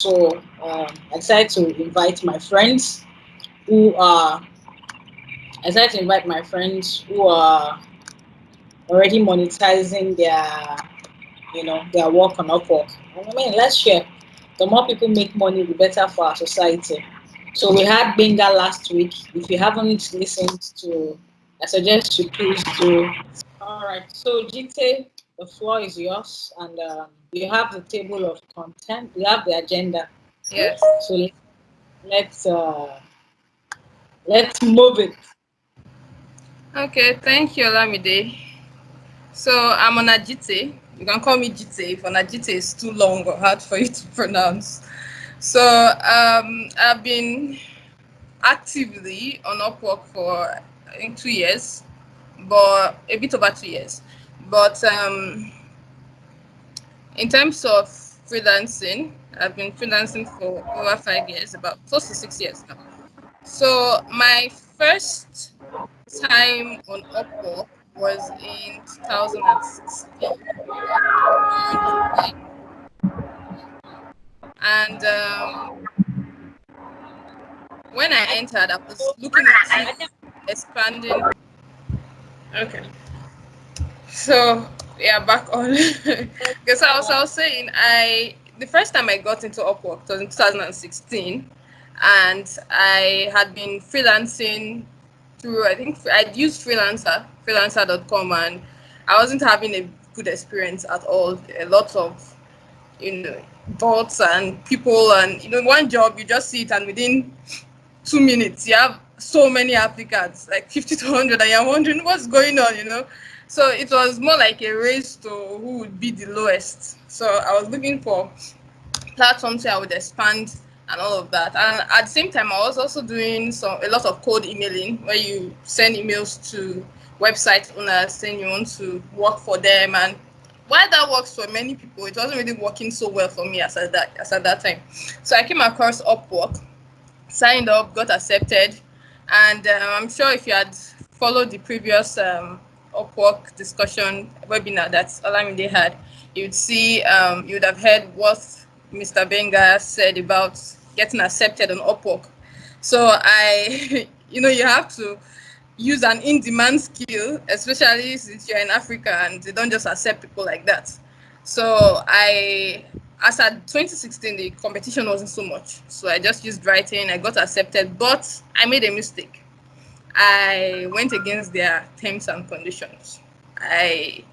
So I decided to invite my friends who are I decided to invite my friends who are already monetizing their work on Upwork. And I mean, let's share. The more people make money, the better for our society. So we had Benga last week. If you haven't listened to, I suggest you please do. All right. So Jite, the floor is yours, and you have the table of content. You have the agenda. Yes. So let's uh, let's move it. Okay, thank you, Olamide. So I'm on Jite. You can call me Jite if on Jite is too long or hard for you to pronounce. So I've been actively on Upwork for I think 2 years, but a bit over 2 years. But in terms of freelancing, I've been freelancing for over 5 years, about close to 6 years now. So my first time on Upwork was in 2016 around July, and when I entered, I was looking into expanding. Okay, so yeah, back on. Because I was saying, I the first time I got into Upwork was in 2016, and I had been freelancing through, I think I'd used freelancer.com, and I wasn't having a good experience at all. A lot of, bots and people, and one job you just see it, and within 2 minutes you have so many applicants, like 50 to 100, and you're wondering what's going on. So it was more like a race to who would be the lowest. So I was looking for platforms where I would expand and all of that. And at the same time, I was also doing a lot of cold emailing, where you send emails to website owners saying you want to work for them. And while that works for many people, it wasn't really working so well for me as at that time. So I came across Upwork, signed up, got accepted, and I'm sure if you had followed the previous Upwork discussion webinar that Olamide had, you'd see, you would have heard what Mr. Benga said about getting accepted on Upwork. So you have to use an in-demand skill, especially since you're in Africa and they don't just accept people like that. So as at 2016, the competition wasn't so much. So I just used writing. I got accepted, but I made a mistake. I went against their terms and conditions. I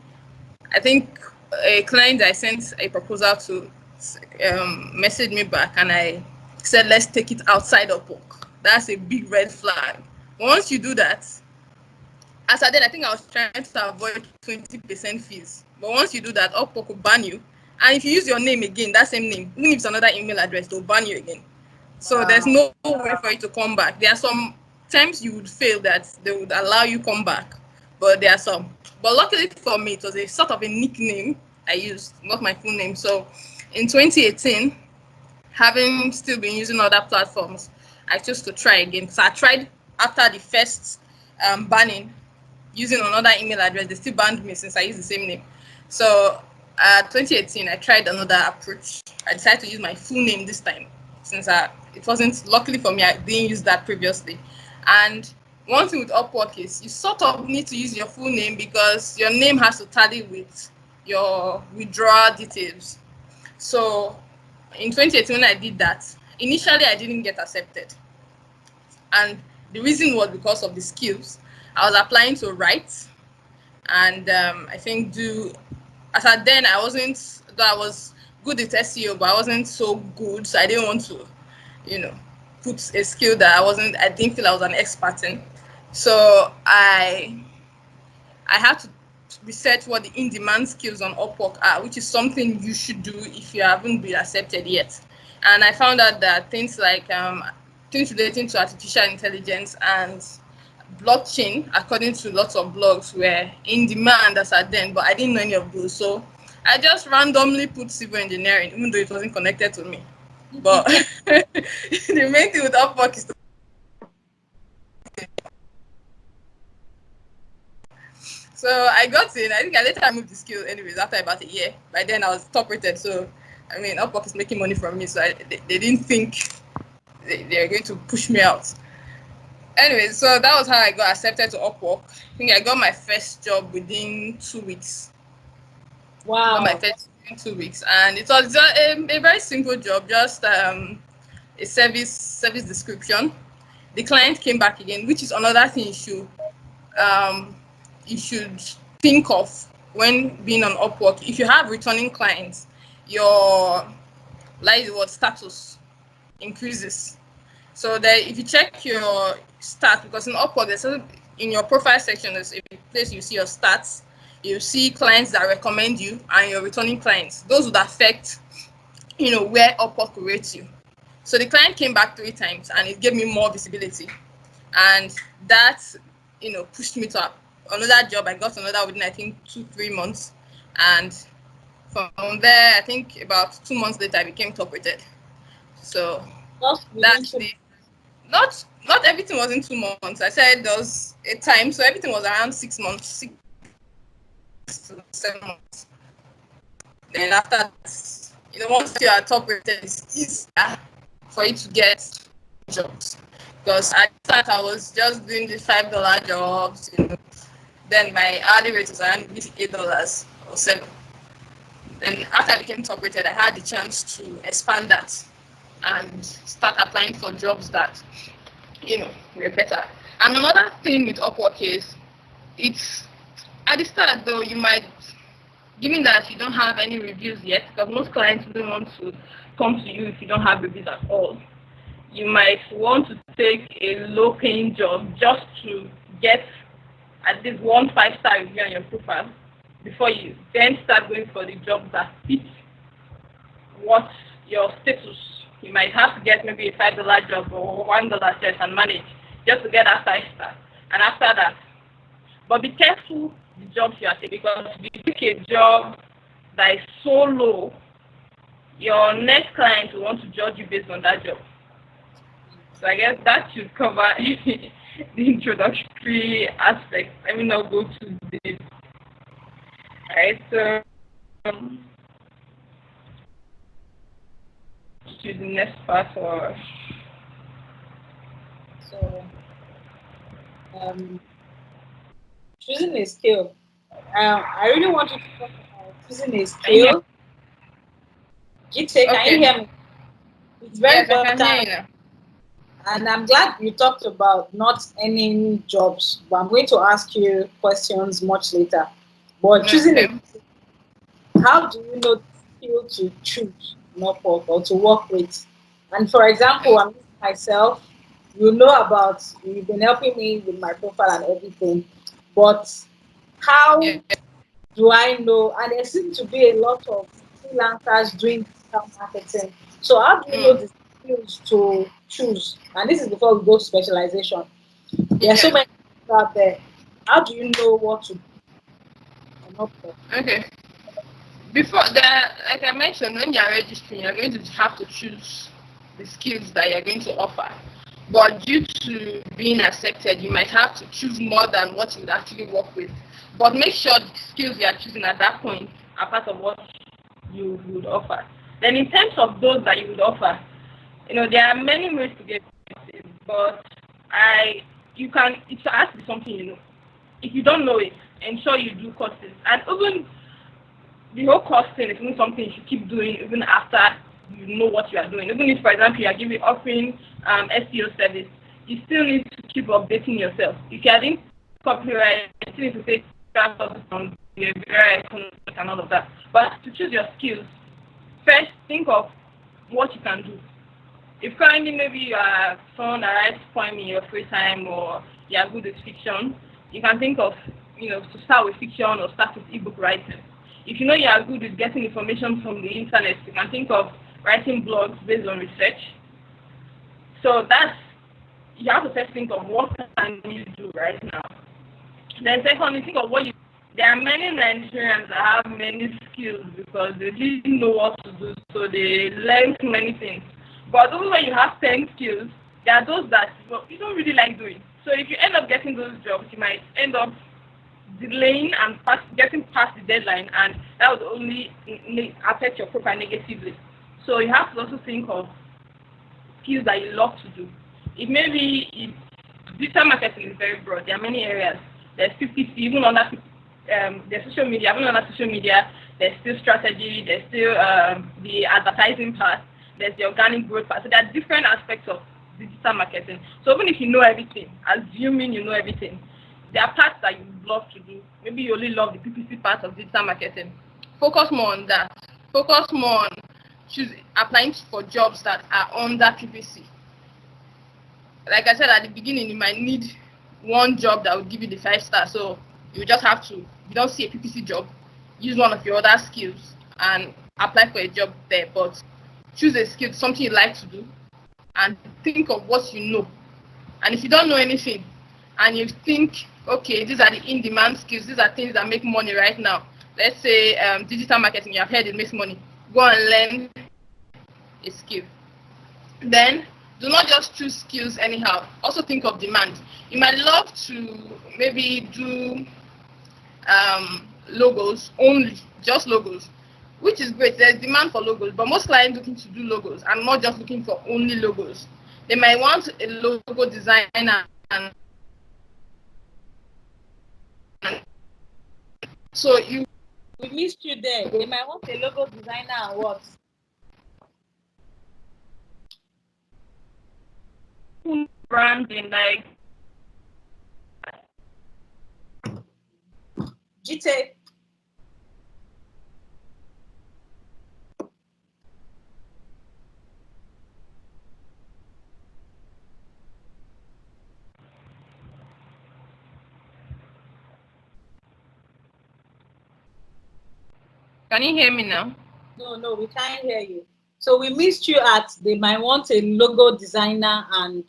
I think a client I sent a proposal to messaged me back, and I said, let's take it outside of work. That's a big red flag. Once you do that, as I did, I think I was trying to avoid 20% fees. But once you do that, Upwork will ban you. And if you use your name again, that same name, even if it's another email address, they'll ban you again. So there's Wow. no way for you to come back. There are some times you would fail that they would allow you come back, but there are some. But luckily for me, it was a sort of a nickname I used, not my full name. So in 2018, having still been using other platforms, I chose to try again. So I tried after the first banning using another email address. They still banned me since I use the same name. So 2018, I tried another approach. I decided to use my full name this time, since it wasn't, luckily for me, I didn't use that previously. And one thing with Upwork is you sort of need to use your full name because your name has to tally with your withdrawal details. So in 2018, when I did that, initially I didn't get accepted. And the reason was because of the skills. I was applying to write, and I think as at then I wasn't, though I was good at SEO, but I wasn't so good. So I didn't want to, you know, put a skill that I didn't feel I was an expert in. So I had to research what the in-demand skills on Upwork are, which is something you should do if you haven't been accepted yet. And I found out that things relating to artificial intelligence and blockchain, according to lots of blogs, were in demand as at then, but I didn't know any of those. So I just randomly put civil engineering, even though it wasn't connected to me. But the main thing with Upwork is to So I got in. I think I later moved the skill anyways after about a year. By then I was top rated. So I mean, Upwork is making money from me, so they didn't think they're going to push me out. Anyway, so that was how I got accepted to Upwork. I think I got my first job within 2 weeks. Got my Wow. first in 2 weeks, and it was a very simple job, just a service description. The client came back again, which is another thing um, you should think of when being on Upwork. If you have returning clients, your like the word status increases. So that if you check your stats, because in Upwork, in your profile section, there's a place you see your stats. You see clients that recommend you and your returning clients. Those would affect, where Upwork rates you. So the client came back 3 times and it gave me more visibility. And that, pushed me to another job. I got another within, I think, 2, 3 months. And from there, I think about 2 months later, I became top rated. So Just within that's 2 months. the not everything was in 2 months. I said there was a time, so everything was around 6 months, 6 to 7 months. Then after that, once you are top rated, it's easier for you to get jobs. Because at the start I was just doing the $5 jobs, Then my hourly rate was around $8 or 7. Then after I became top rated, I had the chance to expand that and start applying for jobs that were better. And another thing with Upwork is it's at the start though you might, given that you don't have any reviews yet, because most clients don't want to come to you if you don't have reviews at all. You might want to take a low-paying job just to get at least one 5-star review on your profile before you then start going for the jobs that fit what your status. You might have to get maybe a $5 job or $1 test and manage just to get that 5-star. And after that, but be careful the jobs you are taking, because if you take a job that is so low, your next client will want to judge you based on that job. So I guess that should cover the introductory aspect. Let me not go too deep. Alright, so to the next part or So, um, choosing a skill. I really want you to talk about choosing a can you hear skill. Jite, me? can you Okay. hear me? It's very Yes, I can hear important, you now. and I'm glad you talked about not earning jobs. But I'm going to ask you questions much later. But choosing a, Okay. how do you know the skill to choose, not work or to work with? And for example, I'm using myself. You know about you've been helping me with my profile and everything, but Yeah. how do I know? And there seems to be a lot of freelancers doing digital marketing. So how do you know Mm. the skills to choose? And this is before we go to specialization. There are so Yeah. many people out there. How do you know what to do and not for? Okay. Before that, like I mentioned, when you are registering, you're going to have to choose the skills that you're going to offer. But due to being accepted, you might have to choose more than what you would actually work with. But make sure the skills you are choosing at that point are part of what you would offer. Then in terms of those that you would offer, there are many ways to get it, but you can, it has to be something you know. If you don't know it, ensure you do courses. And even the whole course thing is even something you should keep doing even after you know what you are doing. Even if, for example, you are offering SEO service, you still need to keep updating yourself. If you are doing copyright, you still need to take classes on behavioral economics and all of that. But to choose your skills, first think of what you can do. If currently maybe you are someone that writes poem in your free time, or you are good with fiction, you can think of, to start with fiction or start with ebook writing. If you know you are good with getting information from the internet, you can think of writing blogs based on research. So you have to first think of what can you do right now. Then secondly, think of what you. There are many Nigerians that have many skills because they didn't know what to do, so they learned many things. But even when you have 10 skills, there are those that you don't really like doing. So if you end up getting those jobs, you might end up delaying and getting past the deadline, and that would only affect your profile negatively. So you have to also think of skills that you love to do. It may be digital marketing is very broad. There are many areas. There's PPC, even under there's social media. Even under social media, there's still strategy. There's still the advertising part. There's the organic growth part. So there are different aspects of digital marketing. So even if you know everything, assuming you know everything, there are parts that you love to do. Maybe you only love the PPC part of digital marketing. Focus more on that. Focus more on applying for jobs that are under PPC. Like I said at the beginning, you might need one job that will give you the 5 star. So you just have to, if you don't see a PPC job, use one of your other skills and apply for a job there. But choose a skill, something you like to do, and think of what you know. And if you don't know anything, and you think, okay, these are the in-demand skills, these are things that make money right now. Let's say digital marketing, you have heard it makes money. Go and learn a skill. Then do not just choose skills anyhow. Also think of demand. You might love to maybe do logos only, just logos, which is great. There's demand for logos, but most clients looking to do logos and not just looking for only logos. They might want a logo designer, and so We missed you there. They might want a logo designer and what? branding, like Jite. can you hear me now? No, we can't hear you. So we missed you at they might want a logo designer and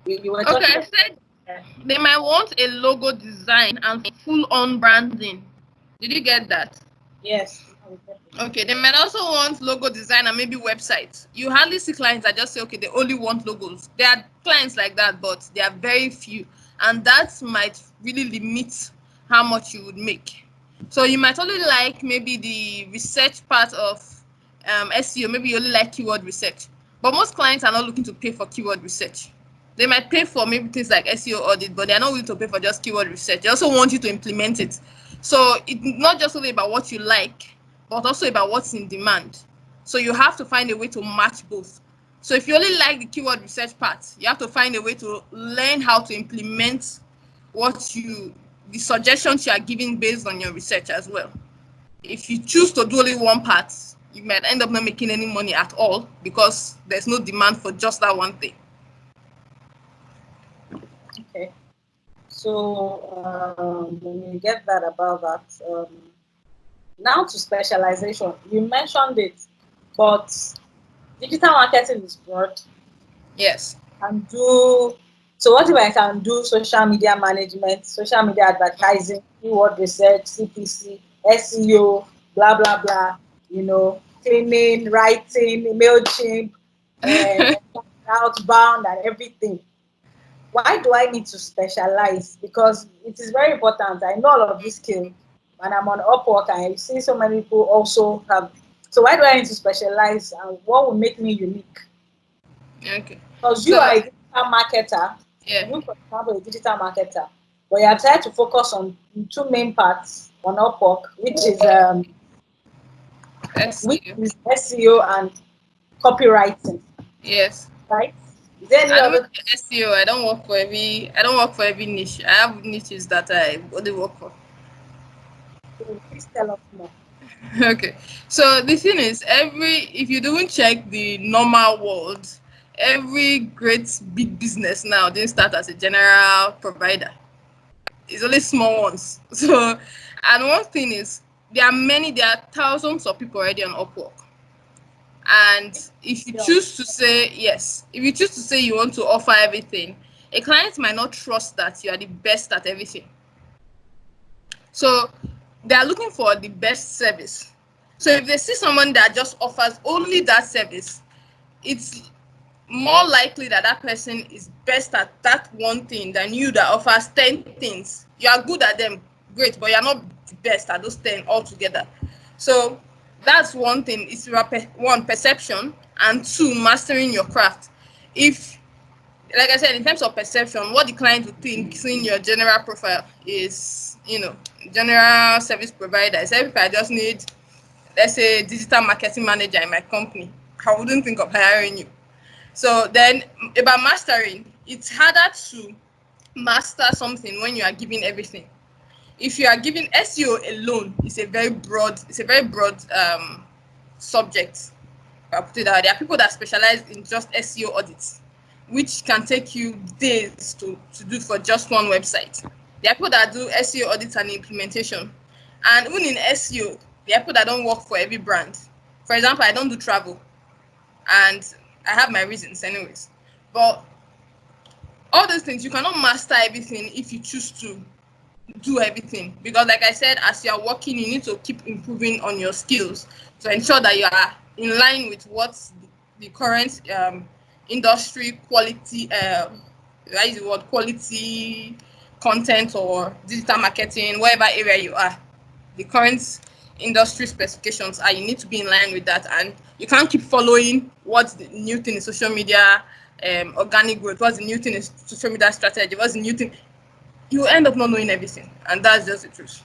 you were talking. Okay, I said they might want a logo design and full-on branding. Did you get that? Yes. Okay, they might also want logo design and maybe websites. You hardly see clients that just say, okay, they only want logos. There are clients like that, but they are very few. And that might really limit how much you would make. So you might only like maybe the research part of SEO. Maybe you only like keyword research. But most clients are not looking to pay for keyword research. They might pay for maybe things like SEO audit, but they're not willing to pay for just keyword research. They also want you to implement it. So it's not just only about what you like, but also about what's in demand. So you have to find a way to match both. So if you only like the keyword research part, you have to find a way to learn how to implement the suggestions you are giving based on your research as well. If you choose to do only one part, you might end up not making any money at all because there's no demand for just that one thing. Okay. So when you get that about that, now to specialization. You mentioned it, but digital marketing is broad. Yes. And do so. What if I can do social media management, social media advertising, keyword research, CPC, SEO, blah blah blah. Cleaning, writing, MailChimp, and outbound and everything. Why do I need to specialize? Because it is very important. I know all of these skills, and I'm on Upwork, and I see so many people also have. So why do I need to specialize, and what will make me unique? Okay. Because you So are a digital marketer, yeah. you, for example, a digital marketer, but you are trying to focus on two main parts on Upwork, which SEO. is SEO and copywriting, Yes. right? Is there any And with other? SEO, I don't work for every niche. I have niches that I only work for. Please tell us more. Okay. So the thing is, if you don't check the normal world, every great big business now didn't start as a general provider. It's only small ones. So, and one thing is, there are thousands of people already on Upwork. And if you Yeah. choose to say yes, if you choose to say you want to offer everything, a client might not trust that you are the best at everything. So they are looking for the best service. So if they see someone that just offers only that service, it's more likely that that person is best at that one thing than you that offers 10 things. You are good at them, great, but you're not the best at those 10 altogether. So that's one thing. It's one, perception, and two, mastering your craft. If, like I said, in terms of perception, what the client would think seeing your general profile is, general service provider. Is if I just need, let's say, digital marketing manager in my company, I wouldn't think of hiring you. So then, about mastering, it's harder to master something when you are giving everything. If you are giving SEO alone, it's a very broad subject. I'll put it out. There are people that specialize in just SEO audits, which can take you days to do for just one website. There are people that do SEO audits and implementation. And even in SEO, there are people that don't work for every brand. For example, I don't do travel, and I have my reasons anyways. But all those things, you cannot master everything if you choose to do everything, because like I said, as you are working, you need to keep improving on your skills to ensure that you are in line with what the current industry quality, that is the word, quality content or digital marketing, whatever area you are, the current industry specifications are. You need to be in line with that, and you can't keep following what's the new thing in social media, organic growth, what's the new thing in social media strategy, what's the new thing. You end up not knowing everything, and that's just the truth.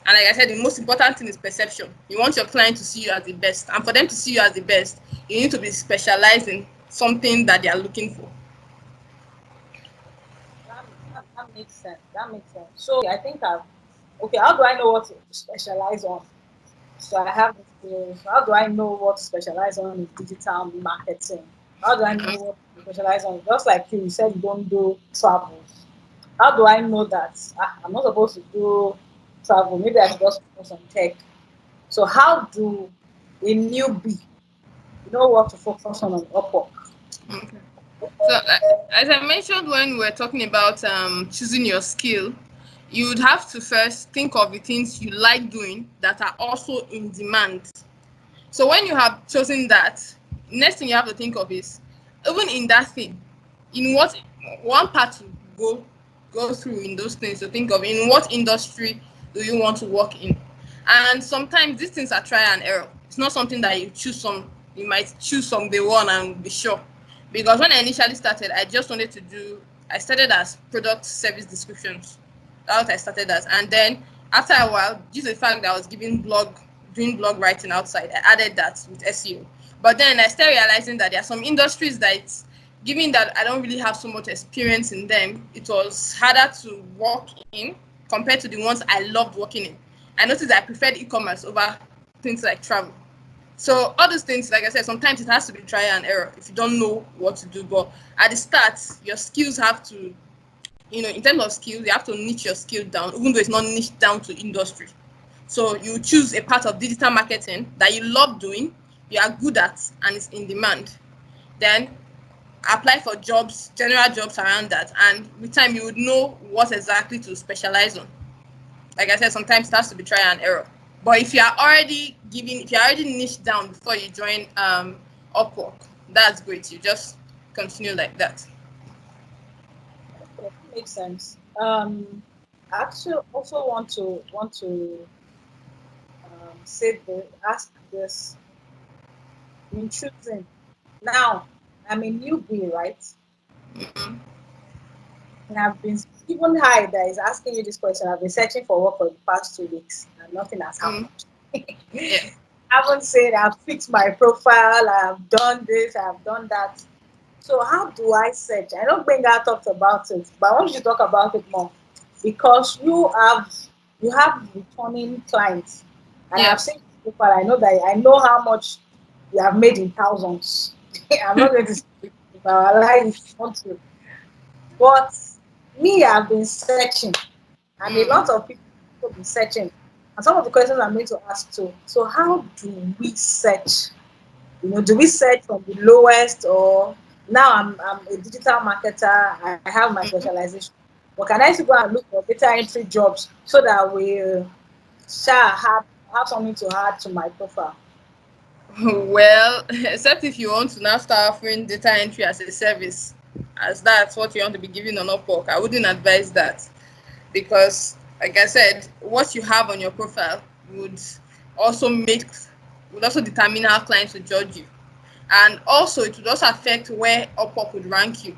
And like I said, the most important thing is perception. You want your client to see you as the best, and for them to see you as the best, you need to be specialized in something that they are looking for. That makes sense. That makes sense. So I think I've okay. How do I know what to specialize on? So I have the skills. How do I know what to specialize on in digital marketing? How do I know what to specialize on? Just like you said, you don't do travels. How do I know that I'm not supposed to do travel? Maybe I should just focus on tech. So how do a newbie know what to focus on Upwork? Okay. So, as I mentioned when we were talking about choosing your skill, you would have to first think of the things you like doing that are also in demand. So when you have chosen that, next thing you have to think of is, even in that thing, in what one part to go through in those things, to think of in what industry do you want to work in. And sometimes these things are trial and error. It's not something that you might choose some day one and be sure. Because when I initially started, I started as product service descriptions. That's what I started as. And then after a while, due to the fact that I was doing blog writing outside, I added that with SEO. But then I started realizing that there are some industries that, given that I don't really have so much experience in them, it was harder to work in compared to the ones I loved working in. I noticed that I preferred e-commerce over things like travel. So all those things, like I said, sometimes it has to be trial and error if you don't know what to do. But at the start, your skills have to, in terms of skills, you have to niche your skill down, even though it's not niched down to industry. So you choose a part of digital marketing that you love doing, you are good at, and it's in demand. Then apply for jobs, general jobs around that, and with time you would know what exactly to specialize on. Like I said, sometimes it has to be trial and error. But if you're already niched down before you join Upwork, that's great. You just continue like that. Okay, that makes sense. I actually also want to say ask this in choosing. Now, I'm a newbie, right? Mm-hmm. And I've been even high that is asking you this question. I've been searching for work for the past 2 weeks and nothing has Mm, happened. yeah. I haven't said I've fixed my profile, I've done this, I've done that. So how do I search? I know Benga talked about it, but I want you to talk about it more because you have returning clients, and I've Yes. seen your profile. I know that I know how much you have made in thousands. I'm not going to speak about lie if you want to, but me, I've been searching, and a lot Mm. of people have been searching. And some of the questions I'm going to ask too. So how do we search? Do we search from the lowest, or now I'm a digital marketer, I have my specialization. But can I still go and look for data entry jobs so that we shall have something to add to my profile? Well, except if you want to now start offering data entry as a service, as that's what you want to be giving on Upwork, I wouldn't advise that, because like I said, what you have on your profile would also make would also determine how clients will judge you. And also it would also affect where Upwork would rank you.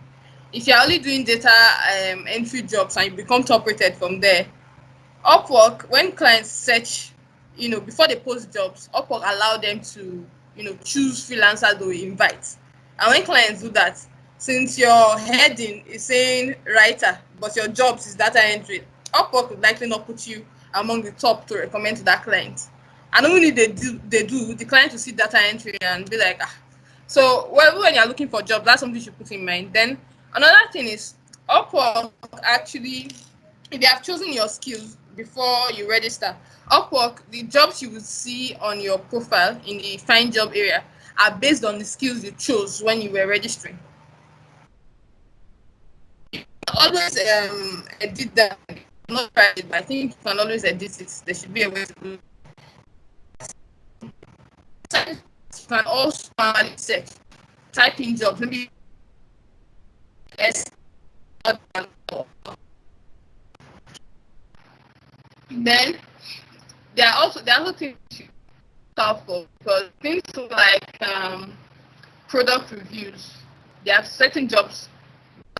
If you're only doing data entry jobs and you become top rated from there, Upwork, when clients search, before they post jobs, Upwork allow them to, choose freelancers they will invite. And when clients do that, since your heading is saying writer, but your jobs is data entry, Upwork would likely not put you among the top to recommend to that client. And only they do, the client will see data entry and be like, ah. So when you're looking for jobs, that's something you should put in mind. Then another thing is Upwork actually, if you have chosen your skills before you register, Upwork, the jobs you will see on your profile in the find job area are based on the skills you chose when you were registering. Always edit that. I'm not tried it, but I think you can always edit it. There should be a way to do it. You can also manually search, type in jobs, maybe S. Then there are also things you look for, because things like product reviews. There are certain jobs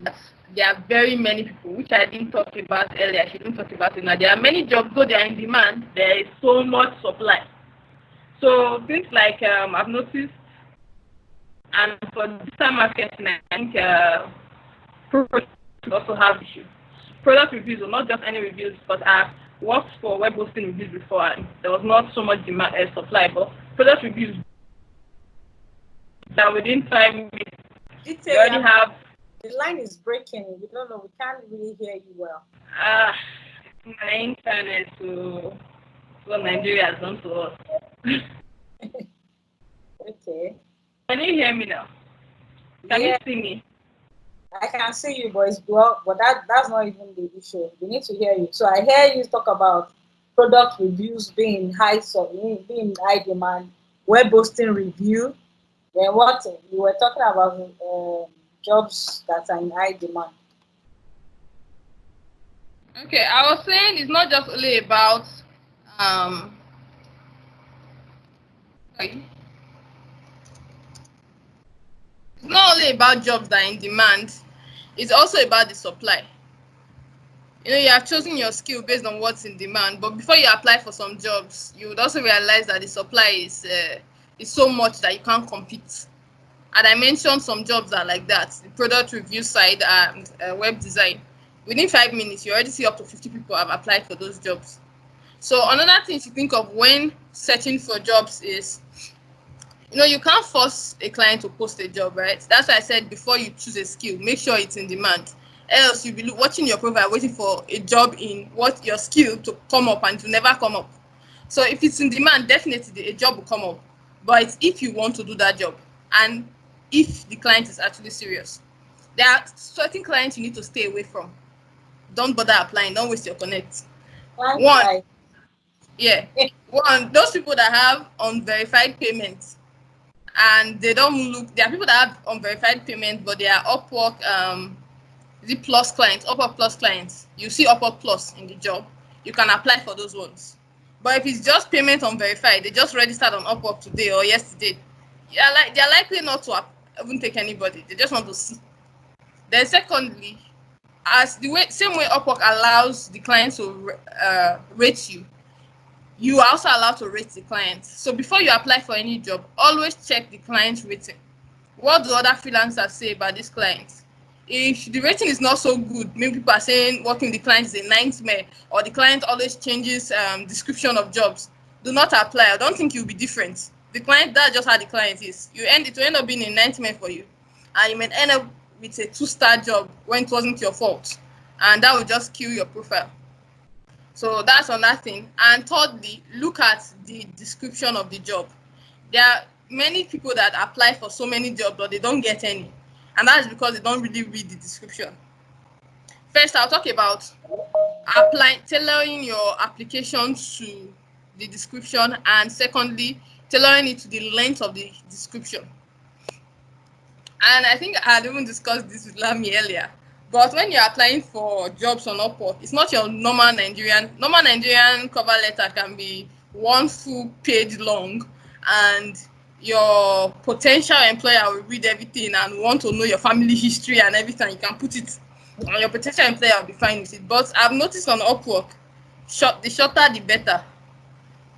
that there are very many people, which I didn't talk about earlier. I shouldn't talk about it now. There are many jobs, though they are in demand. There is so much supply. So things like I've noticed, and for digital marketing, I think product also have issues. Product reviews, or not just any reviews, but I've worked for web hosting reviews before, and there was not so much demand supply. But product reviews that within 5 minutes Jite, you already have. the line is breaking. We don't know. We can't really hear you well. Ah, my internet to what Nigeria has done to us. Okay. Can you hear me now? Can you Yeah, see me? I can see you, but it's well, but that's not even the issue. We need to hear you. So I hear you talk about product reviews being high, so being in high demand, web hosting review. Then what you were talking about jobs that are in high demand. Okay, I was saying it's not just only about um sorry, it's not only about jobs that are in demand, it's also about the supply. You have chosen your skill based on what's in demand, but before you apply for some jobs, you would also realize that the supply is so much that you can't compete. And I mentioned some jobs are like that: the product review side and web design. Within 5 minutes, you already see up to 50 people have applied for those jobs. So another thing to think of when searching for jobs is, you can't force a client to post a job, right? That's why I said before you choose a skill, make sure it's in demand. Else you'll be watching your profile, waiting for a job in what your skill to come up, and to never come up. So if it's in demand, definitely a job will come up. But it's if you want to do that job, and if the client is actually serious. There are certain clients you need to stay away from. Don't bother applying. Don't waste your connect. Clients One, like yeah. One, those people that have unverified payments, and they don't look. There are people that have unverified payment, but they are Upwork. Is it plus clients? Upwork plus clients. You see Upwork plus in the job. You can apply for those ones. But if it's just payment unverified, they just registered on Upwork today or yesterday. Yeah, like they're likely not to even take anybody. They just want to see. Then secondly, as the way same way Upwork allows the client to rate you, you are also allowed to rate the client. So before you apply for any job, always check the client's rating. What do other freelancers say about this client? If the rating is not so good, maybe people are saying working with the client is a nightmare, or the client always changes description of jobs, do not apply. I don't think you'll be different. The client, that's just how the client is. It will end up being a nightmare for you, and you may end up with a two-star job when it wasn't your fault, and that will just kill your profile. So that's another thing. And thirdly, look at the description of the job. There are many people that apply for so many jobs, but they don't get any. And that's because they don't really read the description. First, I'll talk about tailoring your application to the description, and secondly, tailoring it to the length of the description. And I think I had even discussed this with Lami earlier. But when you're applying for jobs on Upwork, it's not your normal Nigerian. Normal Nigerian cover letter can be one full page long, and your potential employer will read everything and want to know your family history and everything. You can put it, and your potential employer will be fine with it. But I've noticed on Upwork, the shorter the better.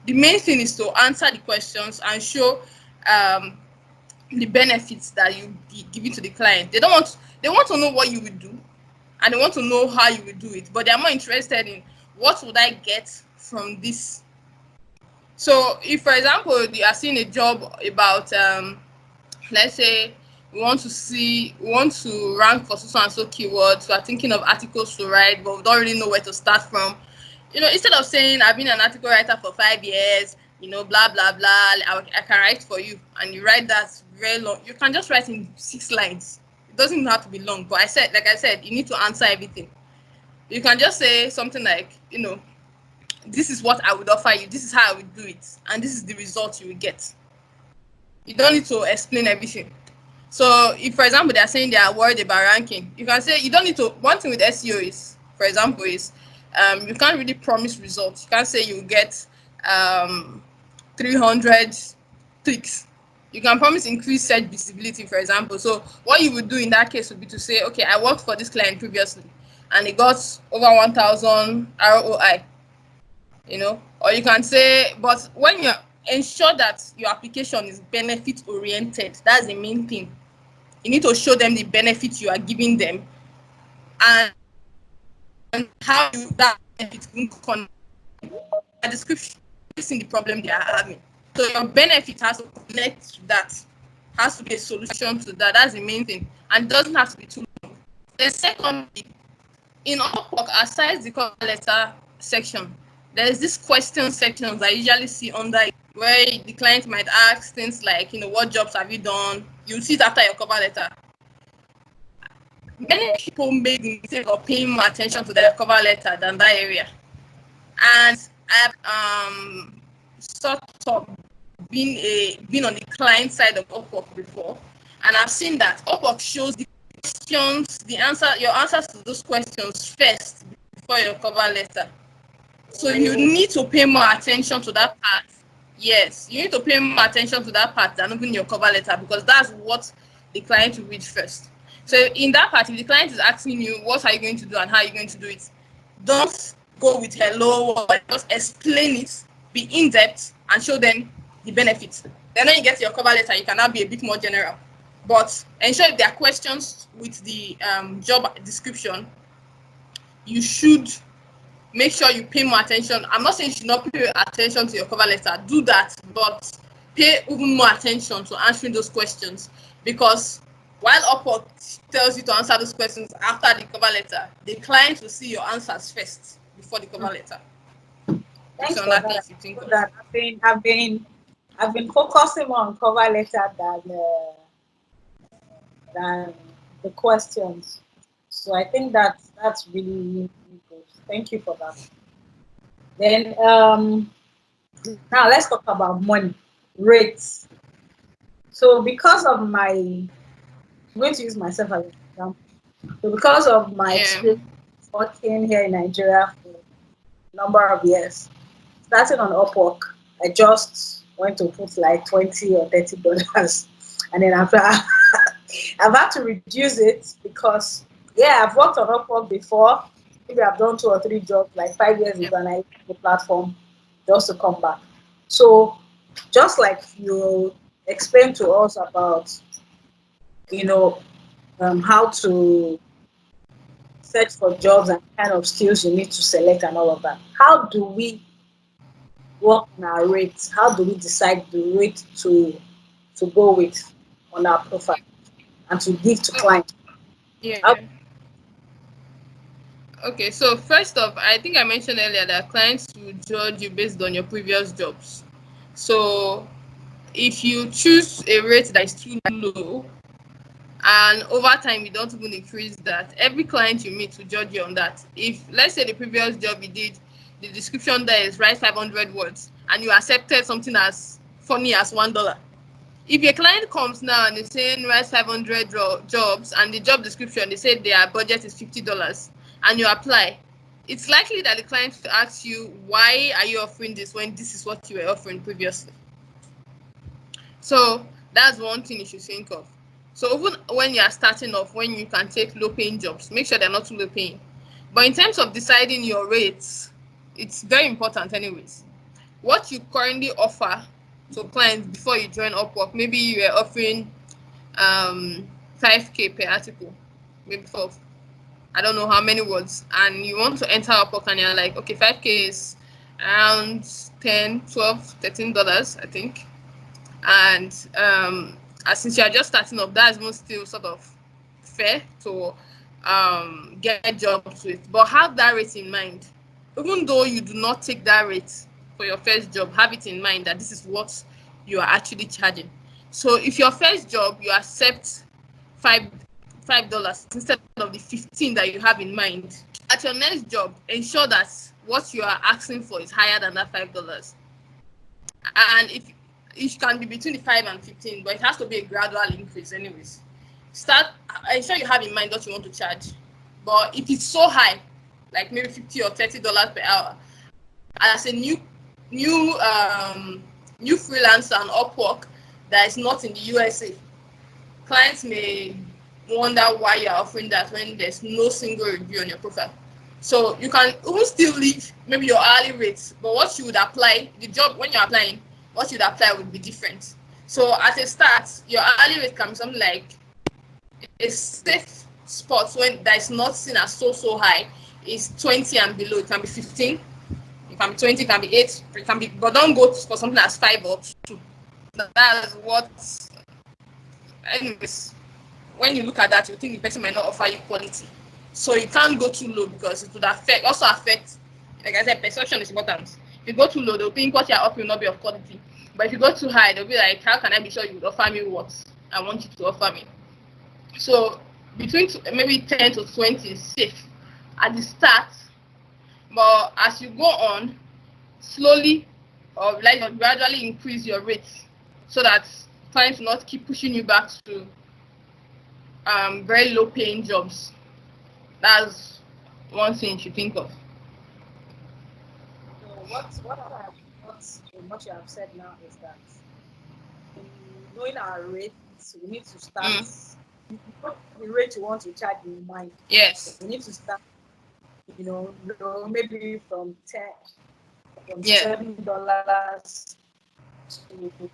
The main thing is to answer the questions and show um, the benefits that you be giving to the client. They want to know what you will do, and they want to know how you will do it, but they're more interested in what would I get from this. So if, for example, you are seeing a job about let's say we want to rank for so and so keywords. We are thinking of articles to write, but we don't really know where to start from. Instead of saying I've been an article writer for 5 years, blah blah blah, I can write for you, and you write that very long. You can just write in 6 lines. It doesn't even have to be long. But like I said, you need to answer everything. You can just say something like, this is what I would offer you, this is how I would do it, and this is the result you will get. You don't need to explain everything. So if, for example, they are saying they are worried about ranking, you can say you don't need to. One thing with SEO is, for example, is you can't really promise results. You can't say you get 300 clicks. You can promise increased search visibility, for example. So what you would do in that case would be to say, okay, I worked for this client previously, and it got over 1,000 ROI. Or you can say, but when you ensure that your application is benefit oriented, that's the main thing. You need to show them the benefit you are giving them, and how that benefit can connect a description in the problem they are having. So your benefit has to connect to that, has to be a solution to that. That's the main thing, and it doesn't have to be too long. The second, in Upwork, aside the cover letter section, there's this question sections I usually see under it, where the client might ask things like, what jobs have you done? You see it after your cover letter. Many people make the mistake of paying more attention to their cover letter than that area. And I've sort of been on the client side of Upwork before, and I've seen that Upwork shows the questions, your answers to those questions first before your cover letter. So you need to pay more attention to that part. Yes, you need to pay more attention to that part than even your cover letter, because that's what the client will read first. So in that part, if the client is asking you what are you going to do and how are you going to do it, don't go with hello or just explain it, be in depth and show them the benefits. Then when you get to your cover letter, you can now be a bit more general. But ensure if there are questions with the job description, you should make sure you pay more attention. I'm not saying you should not pay attention to your cover letter. Do that, but pay even more attention to answering those questions, because while Upwork tells you to answer those questions after the cover letter, the client will see your answers first before the cover letter. Thanks So for that thing that. you think So of. that I've been focusing more on cover letter than the questions. So I think that's really, really good. Thank you for that. Then now let's talk about money rates. So because of I'm going to use myself as an example. So because of my Yeah. experience working here in Nigeria for a number of years, starting on Upwork, I just went to put like $20 or $30, and then after I've had to reduce it because yeah, I've worked on Upwork before. Maybe I've done 2 or 3 jobs like 5 years Yeah. ago, and I left the platform just to come back. So just like you explained to us about, you know, how to search for jobs and kind of skills you need to select and all of that. How do we work on our rates? How do we decide the rate to go with on our profile and to give to So clients? How, yeah. Okay, so first off, I think I mentioned earlier that clients will judge you based on your previous jobs. So if you choose a rate that is too low, and over time you don't even increase that, every client you meet will judge you on that. If, let's say, the previous job you did, the description there is write 500 words, and you accepted something as funny as $1, If a client comes now and is saying write 500 jobs, and the job description they say their budget is $50, and you apply, it's likely that the client will ask you, why are you offering this when this is what you were offering previously? So that's one thing you should think of. So even when you are starting off, when you can take low paying jobs, make sure they're not too low paying. But in terms of deciding your rates, it's very important anyways. What you currently offer to clients before you join Upwork, maybe you are offering 5k per article, maybe for I don't know how many words, and you want to enter Upwork and you're like, okay, 5k is around 10, 12, $13, I think. And since you're just starting up, that's even still sort of fair to get jobs with. But have that rate in mind. Even though you do not take that rate for your first job, have it in mind that this is what you are actually charging. So if your first job you accept five $5 instead of the 15 that you have in mind, at your next job ensure that what you are asking for is higher than that $5. And if it can be between the 5 and 15, but it has to be a gradual increase anyways. Start ensure you have in mind what you want to charge. But if it's so high, like maybe 50 or $30 per hour, as a new new freelancer on Upwork that is not in the USA, clients may wonder why you're offering that when there's no single review on your profile. So you can even still leave maybe your hourly rates, but what you would apply, the job when you're applying, what you'd apply would be different. So at a start, your hourly rate can be something like a safe spot when that is not seen as so high is 20 and below. It can be 15, it can be 20, it can be 8, it can be, but don't go for something that's 5 or 2. That's what, anyways, when you look at that, you think the person might not offer you quality. So you can't go too low because it would affect, like I said, perception is important. If you go too low, they'll think what you're offering will not be of quality. But if you go too high, they'll be like, how can I be sure you would offer me what I want you to offer me? So between maybe 10 to 20 is safe at the start. But as you go on, slowly or like gradually increase your rates so that clients will not keep pushing you back to very low paying jobs. That's one thing you should think of. So what I have got in what you have said now is that in knowing our rates, we need to start Mm. the rate you want to charge in mind. Yes. We need to start, maybe from Yeah. $7 to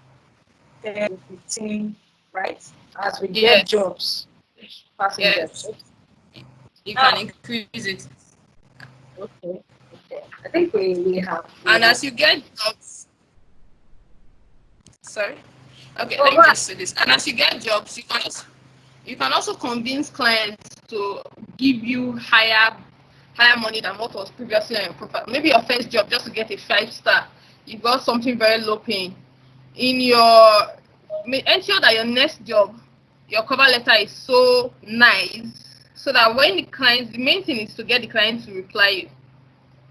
10 to 15, right? As we get Yes. jobs, passing jobs. Yes. You can Now, increase it. okay, okay. I think we And have. as you get jobs, sorry. Okay, Oh, let me wow. just say this. And as you get jobs, you can also convince clients to give you higher money than what was previously on your profile. Maybe your first job just to get a 5 star, you got something very low paying. In your ensure that your next job, your cover letter is so nice so that when the main thing is to get the client to reply you.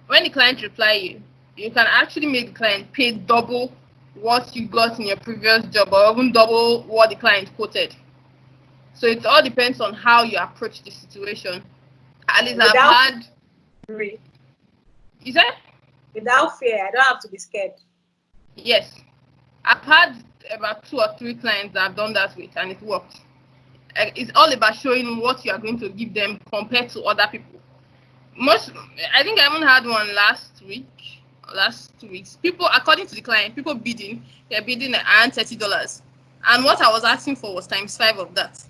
When the client reply you, you can actually make the client pay double what you got in your previous job or even double what the client quoted. So it all depends on how you approach the situation. At least I've Without had, fear, you said? without fear, I don't have to be scared. Yes. I've had about 2 or 3 clients that I've done that with and it worked. It's all about showing what you are going to give them compared to other people. Most, I think I even had one last 2 weeks. People, according to the client, people bidding, they're bidding around $30. And what I was asking for was times 5 of that.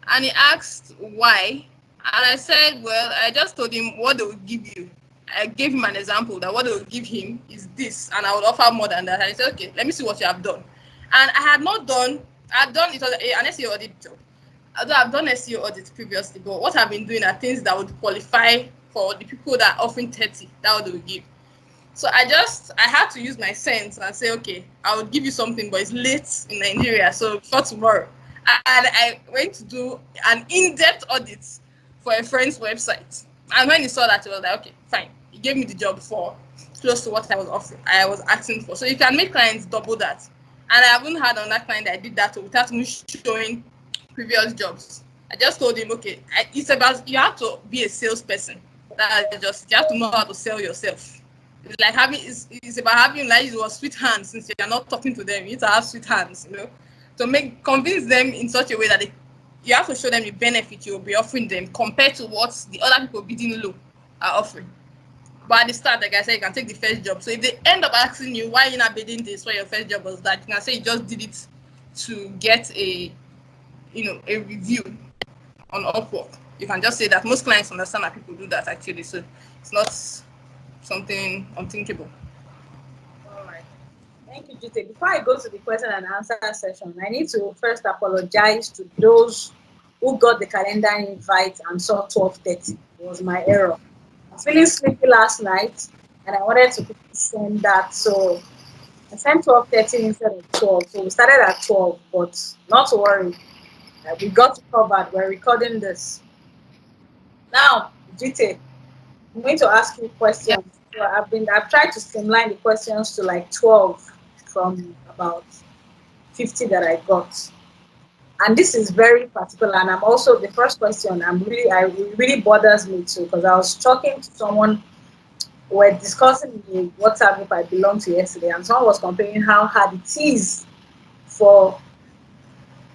And he asked why. And I said, well, I just told him what they would give you. I gave him an example that what they would give him is this, and I would offer more than that. And he said, okay, let me see what you have done. And I had not done, I've done it was an SEO audit job. Although I've done SEO audit previously, but what I've been doing are things that would qualify for the people that are offering 30, that what they would give. So I had to use my sense and say, okay, I would give you something, but it's late in Nigeria, so for tomorrow. And I went to do an in-depth audit for a friend's website. And when he saw that, he was like, okay, fine. He gave me the job for close to what I was asking for. So you can make clients double that. And I haven't had on that client that I did that without me showing previous jobs. I just told him, okay, it's about, you have to be a salesperson. That just, you have to know how to sell yourself. It's like having, it's about having like your sweet hands. Since you're not talking to them, you need to have sweet hands, to convince them in such a way that you have to show them the benefit you'll be offering them compared to what the other people bidding low are offering. But at the start, like I said, you can take the first job. So if they end up asking you why you're not bidding this, why your first job was that, you can say you just did it to get a review on Upwork. You can just say that. Most clients understand that people do that actually. So it's not something unthinkable. All right. Thank you, Jite. Before I go to the question and answer session, I need to first apologize to those who got the calendar invite and saw 12:30. It was my error. I was feeling sleepy last night and I wanted to quickly send that. So I sent 12:30 instead of 12. So we started at 12, but not to worry. We got it covered. We're recording this. Now, Jite, I'm going to ask you Yeah. questions. So I've tried to streamline the questions to like 12 from about 50 that I got. And this is very particular. And I'm also the first question it really bothers me too, because I was talking to someone, we're discussing in the WhatsApp group I belonged to yesterday, and someone was complaining how hard it is for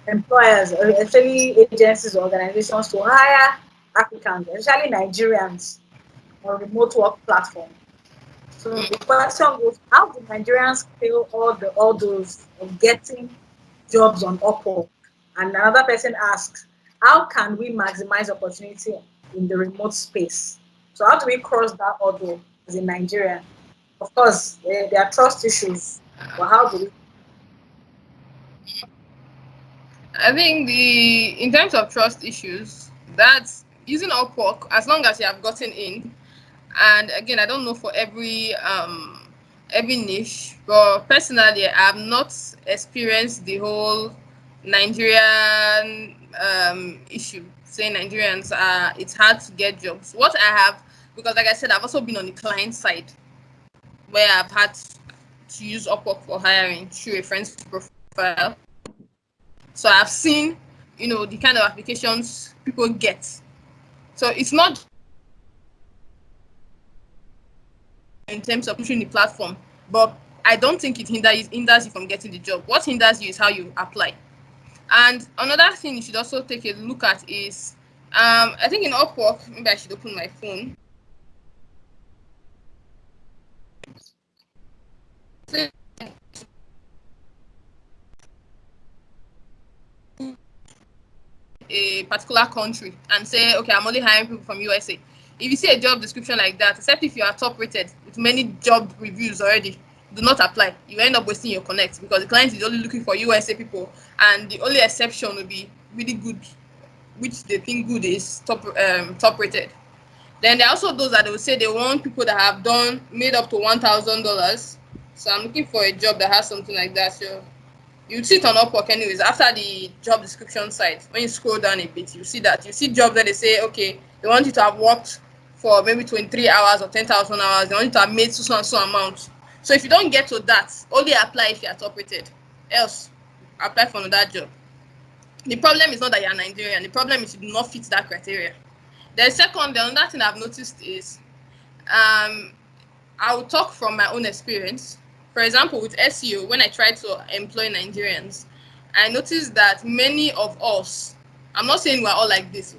employers, especially agencies or organizations, to hire Africans, especially Nigerians, on remote work platform. So the question goes, how do Nigerians fail all those of getting jobs on Upwork? And another person asks, how can we maximize opportunity in the remote space? So how do we cross that hurdle as a Nigerian? Of course, there are trust issues, but how do we? I think in terms of trust issues, that's using Upwork as long as you have gotten in. And again, I don't know for every niche, but personally, I have not experienced the whole Nigerian issue. Saying Nigerians are it's hard to get jobs. What I have, because like I said, I've also been on the client side where I've had to use Upwork for hiring through a friend's profile. So I've seen, the kind of applications people get. So it's not in terms of pushing the platform, but I don't think it hinders you from getting the job. What hinders you is how you apply. And another thing you should also take a look at is, I think in Upwork, maybe I should open my phone. A particular country and say, okay, I'm only hiring people from USA. If you see a job description like that, except if you are top rated with many job reviews already, do not apply. You end up wasting your connect because the client is only looking for USA people, and the only exception will be really good, which they think good is top rated. Then there are also those that they will say they want people that have done made up to $1,000. So I'm looking for a job that has something like that. So you see it on Upwork anyways. After the job description site, when you scroll down a bit, you see that you see jobs that they say, okay, they want you to have worked for maybe 23 hours or 10,000 hours. They want you to have made so and so amount. So if you don't get to that, only apply if you are top rated. Else, apply for another job. The problem is not that you are Nigerian. The problem is you do not fit that criteria. The another thing I've noticed is, um, I will talk from my own experience. For example, with SEO, when I try to employ Nigerians, I noticed that many of us, I'm not saying we're all like this,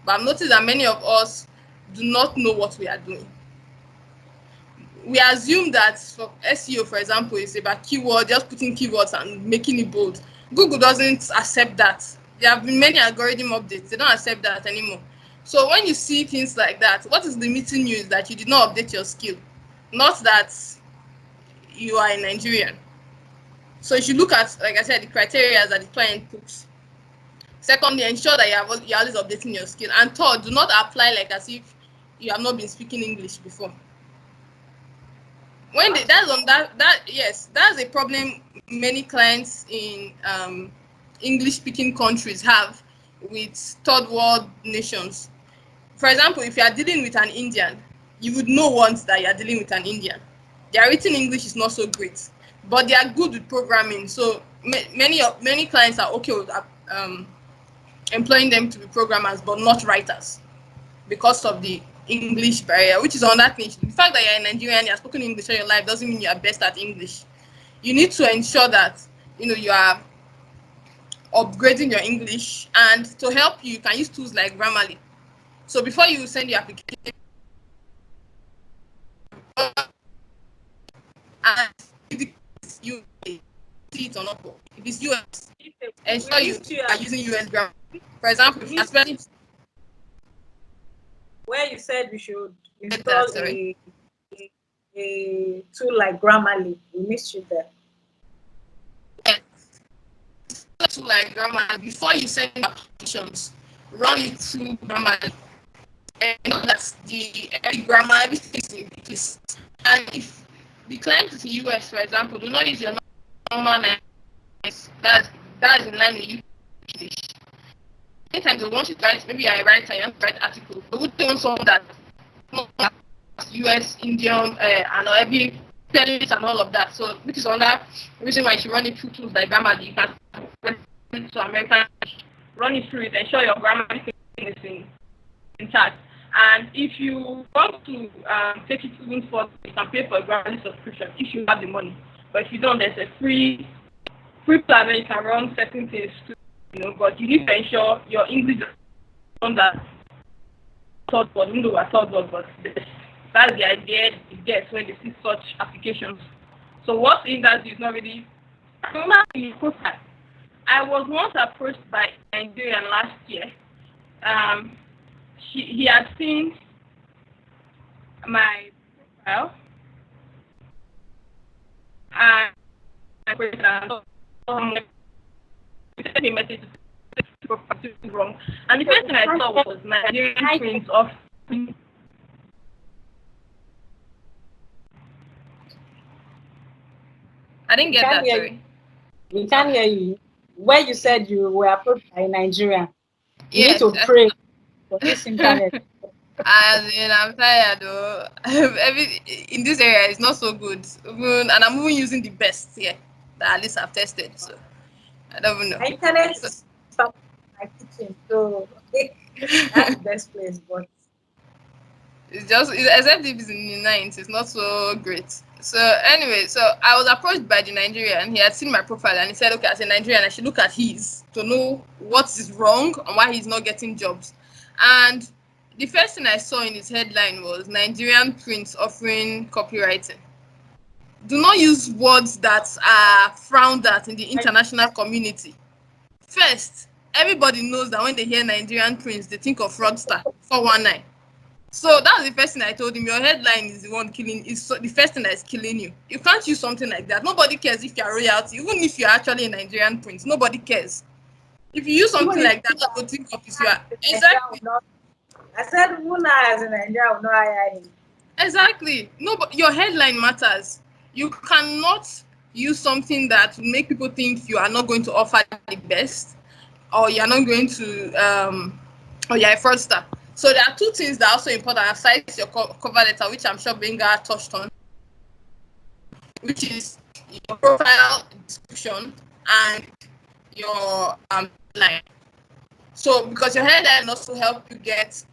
but I've noticed that many of us do not know what we are doing. We assume that for SEO, for example, is about keyword, just putting keywords and making it bold. Google doesn't accept that. There have been many algorithm updates. They don't accept that anymore. So when you see things like that, what is limiting you is that you did not update your skill, not that you are a Nigerian. So you should look at, like I said, the criteria that the client puts. Secondly, ensure that you're always updating your skill. And third, do not apply like as if you have not been speaking English before. When they, that's on that yes, that's a problem many clients in English speaking countries have with third world nations. For example, if you are dealing with an Indian, you would know once that you are dealing with an Indian. Their written English is not so great. but they are good with programming. So many clients are okay with employing them to be programmers, but not writers, because of the English barrier, which is on that thing. The fact that you're in Nigeria and you're spoken English all your life doesn't mean you're best at English. You need to ensure that you are upgrading your English, and to help you, you can use tools like Grammarly. So before you send your application, and if you see it or not, if it's US, ensure you are using US grammar. For example, if you're spelling Where you said we should that, install sorry. a tool like Grammarly, we missed you there. Yeah. To like grammar, before you send your applications, run it through grammar, and know that the grammar, everything is in place. And if the client is in US, for example, do not use your normal nice. That's in line with English. Anytime they want you to write, maybe I write, I want to write articles. They would want someone that US, Indian, and every spelling and all of that. So which is another reason why you should run it through tools like Grammarly. You can run it to American, run it through it, ensure your grammar is in charge. And if you want to take it even further, you can pay for a Grammarly subscription if you have the money. But if you don't, there's a free plan where you can run certain things too, but you need to ensure your English is on that third word, even though we're third word, but that's the idea it gets when they see such applications. So what hinders you is not really. I remember in profile, I was once approached by a Nigerian last year. Um, he had seen my profile and he sent me a message to say profile is wrong. And the first thing I saw was Nigerian prints of. I didn't get that, sorry. We can't hear you. Where you said you were approached by Nigeria, you need Yes. to pray for this internet. I'm tired though. In this area it's not so good. And I'm even using the best here that at least I've tested. So I don't even know. Internet is my kitchen, so that's the best place. But It's just except if it's in the night, it's not so great. So anyway, so I was approached by the Nigerian. He had seen my profile and he said, okay, as a Nigerian, I should look at his to know what is wrong and why he's not getting jobs. And the first thing I saw in his headline was Nigerian prints offering copywriting. Do not use words that are frowned at in the international community. First, everybody knows that when they hear Nigerian prints, they think of fraudster 419. So that's the first thing I told him. Your headline is the one killing. Is the first thing that is killing you. You can't use something like that. Nobody cares if you're royalty, even if you're actually a Nigerian prince. Nobody cares. If you use something like that, I would think of is you are exactly. I said, who now as in Nigeria will not hire him. Exactly. No, but your headline matters. You cannot use something that will make people think you are not going to offer the best, or you're not going to, or you're a fraudster. So there are two things that are also important aside your cover letter, which I'm sure Benga touched on, which is your profile description and your line. So because your headline also help you get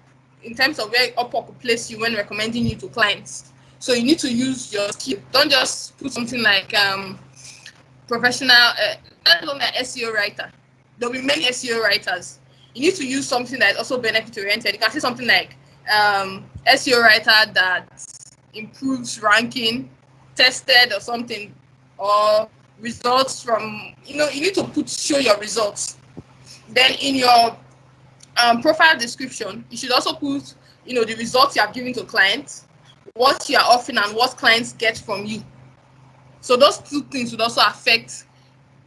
in terms of where Upwork will place you when recommending you to clients. So you need to use your skill. Don't just put something like professional, not only an SEO writer. There'll be many SEO writers. You need to use something that is also benefit oriented. You can say something like SEO writer that improves ranking, tested or something, or results from, you need to show your results. Then in your profile description, you should also put, the results you have given to clients, what you are offering, and what clients get from you. So those two things would also affect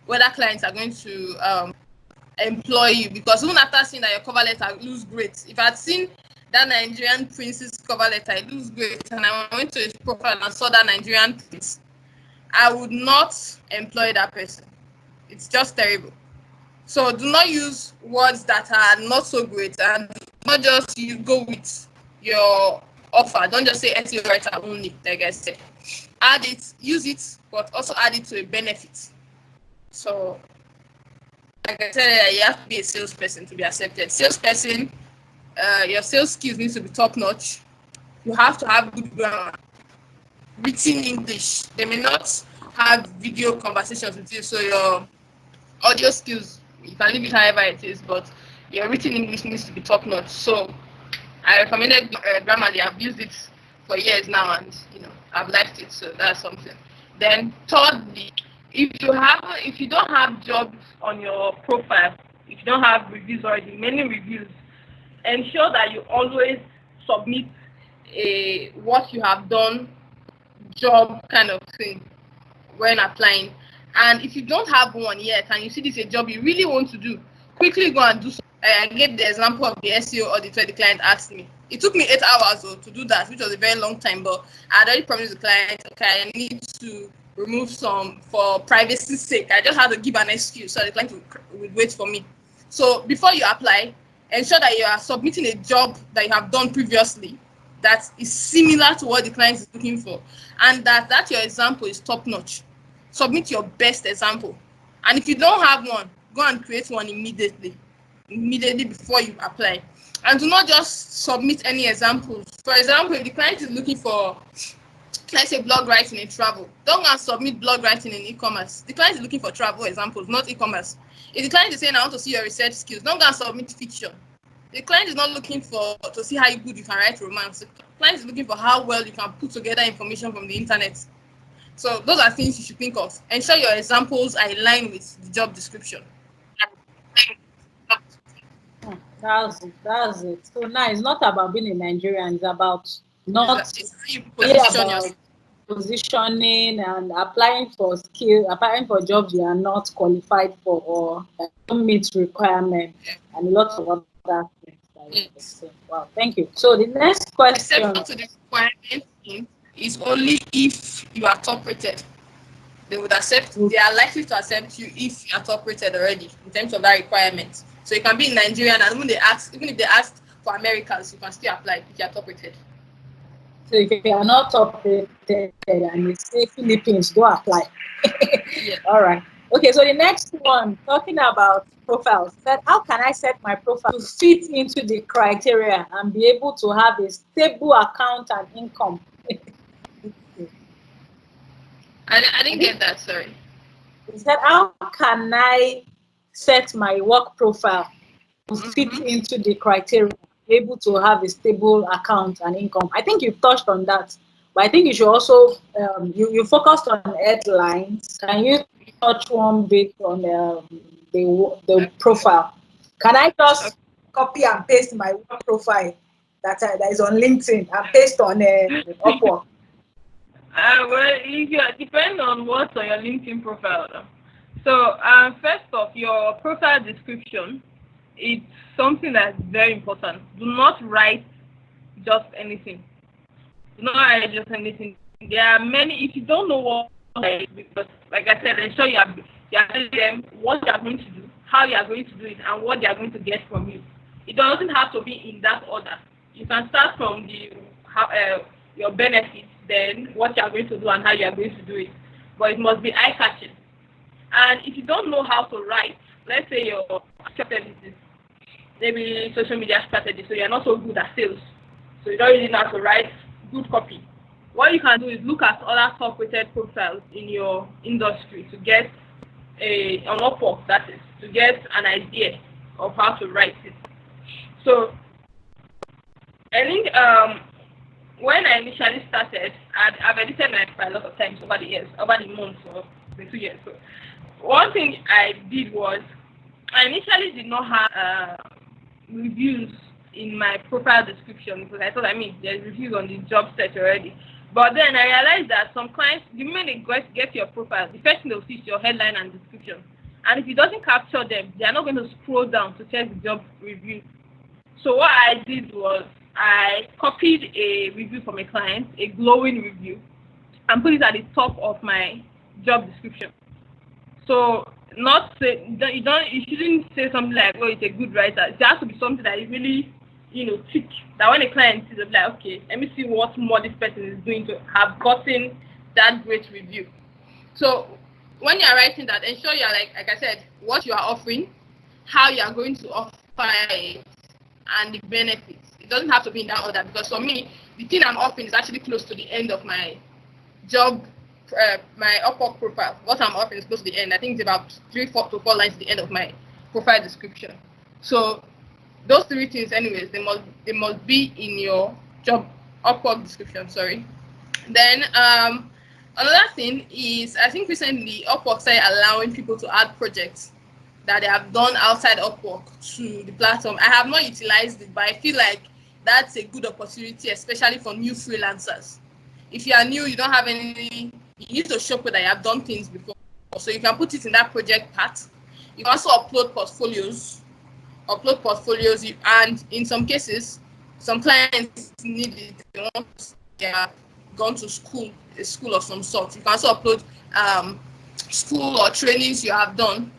whether clients are going to employ you. Because even after seeing that your cover letter looks great, if I had seen that Nigerian prince's cover letter, it looks great, and I went to his profile and saw that Nigerian prince, I would not employ that person. It's just terrible. So do not use words that are not so great, and not just you go with your offer. Don't just say SEO writer only, like I said. add it, use it, but also add it to a benefit. So, like I said, you have to be a salesperson to be accepted. Salesperson, your sales skills need to be top notch. You have to have good grammar, written English. They may not have video conversations with you, so your audio skills, you can leave it however it is, but your written English needs to be top notch. So I recommended Grammarly. I've used it for years now, and I've liked it. So that's something. Then thirdly, if you don't have jobs on your profile, if you don't have reviews already, many reviews, ensure that you always submit a what you have done job kind of thing when applying. And if you don't have one yet and you see this is a job you really want to do, quickly go and do so. I get the example of the SEO audit where the client asked me. It took me 8 hours though to do that, which was a very long time, but I had already promised the client, okay, I need to remove some for privacy's sake. I just had to give an excuse so the client would wait for me. So before you apply, ensure that you are submitting a job that you have done previously that is similar to what the client is looking for, and that your example is top notch. Submit your best example, and if you don't have one, go and create one immediately before you apply. And do not just submit any examples. For example, if the client is looking for, let's say, blog writing in travel, don't go and submit blog writing in e-commerce. The client is looking for travel examples, not e-commerce. If the client is saying, I want to see your research skills, don't go and submit fiction. The client is not looking to see how good you can write romance. The client is looking for how well you can put together information from the internet. So those are things you should think of. Ensure your examples are in line with the job description. That's it. So now it's not about being a Nigerian, it's about not It's how you really position about yourself. positioning and applying for jobs you are not qualified for or that don't meet requirements and a lot of other things that you were Yes. saying. Wow, thank you. So the next question. Exception to the requirement thing is only if you are top rated. They are likely to accept you if you are top rated already in terms of that requirement. So you can be in Nigeria, and even if they ask for Americans, you can still apply if you are top rated. So if you are not top rated and you say Philippines, go apply. Yeah. All right. Okay, so the next one, talking about profiles, said, how can I set my profile to fit into the criteria and be able to have a stable account and income? I I didn't think get that, sorry. he said, how can I set my work profile to fit Mm-hmm. into the criteria, be able to have a stable account and income? I think you've touched on that, but I think you should also, you focused on headlines. Can you touch one bit on the profile? Can I just copy and paste my work profile that is on LinkedIn and paste on Upwork? Well, it depends on what's on your LinkedIn profile. Though. So, first off, your profile description, it's something that's very important. Do not write just anything. Do not write just anything. There are many. If you don't know what, because like I said, ensure you are telling them what you are going to do, how you are going to do it, and what they are going to get from you. It doesn't have to be in that order. You can start from your benefits, then what you are going to do and how you are going to do it. But it must be eye catching. And if you don't know how to write, let's say your services, maybe social media strategy, so you're not so good at sales, so you don't really know how to write good copy. What you can do is look at other top rated profiles in your industry to get an Upwork, that is, to get an idea of how to write it. So I think when I initially started, I've edited my profile a lot of times over the years, over the months or the 2 years. So one thing I did was I initially did not have reviews in my profile description because I thought, there's reviews on the job search already. But then I realized that some clients, the moment they get to your profile, the first thing they'll see is your headline and description. And if it doesn't capture them, they are not going to scroll down to check the job review. So what I did was I copied a review from a client, a glowing review, and put it at the top of my job description. So not say you shouldn't say something like, oh, it's a good writer. It has to be something that is really, tick, that when a client sees it, like, okay, let me see what more this person is doing to have gotten that great review. So when you're writing that, ensure you're like I said, what you are offering, how you are going to offer it, and the benefits. It doesn't have to be in that order, because for me, the thing I'm offering is actually close to the end of my job, my Upwork profile. What I'm offering is close to the end. I think it's about 3 to 4 lines at the end of my profile description. So those three things, anyways, they must be in your job Upwork description. Sorry. Then another thing is, I think recently Upwork started allowing people to add projects that they have done outside Upwork to the platform. I have not utilized it, but I feel like that's a good opportunity, especially for new freelancers. If you are new, you don't have any, you need to show that you have done things before. So you can put it in that project part. You can also upload portfolios, and in some cases, some clients need it. They have gone to school, a school of some sort. You can also upload school or trainings you have done.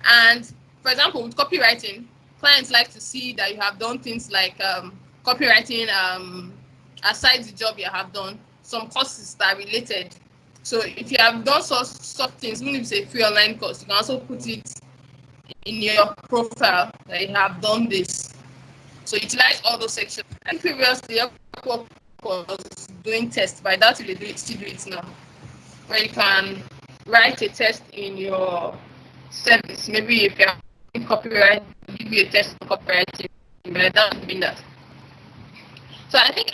And for example, with copywriting, clients like to see that you have done things like copywriting aside the job you have done, some courses that are related. So if you have done such things, even if it's a free online course, you can also put it in your profile that you have done this. So utilize all those sections. And previously, Upwork was doing tests, but I doubt if they still do it now, where you can write a test in your service. Maybe if you're in copyright, give you a test for copywriting, but I doubt doing that. So I think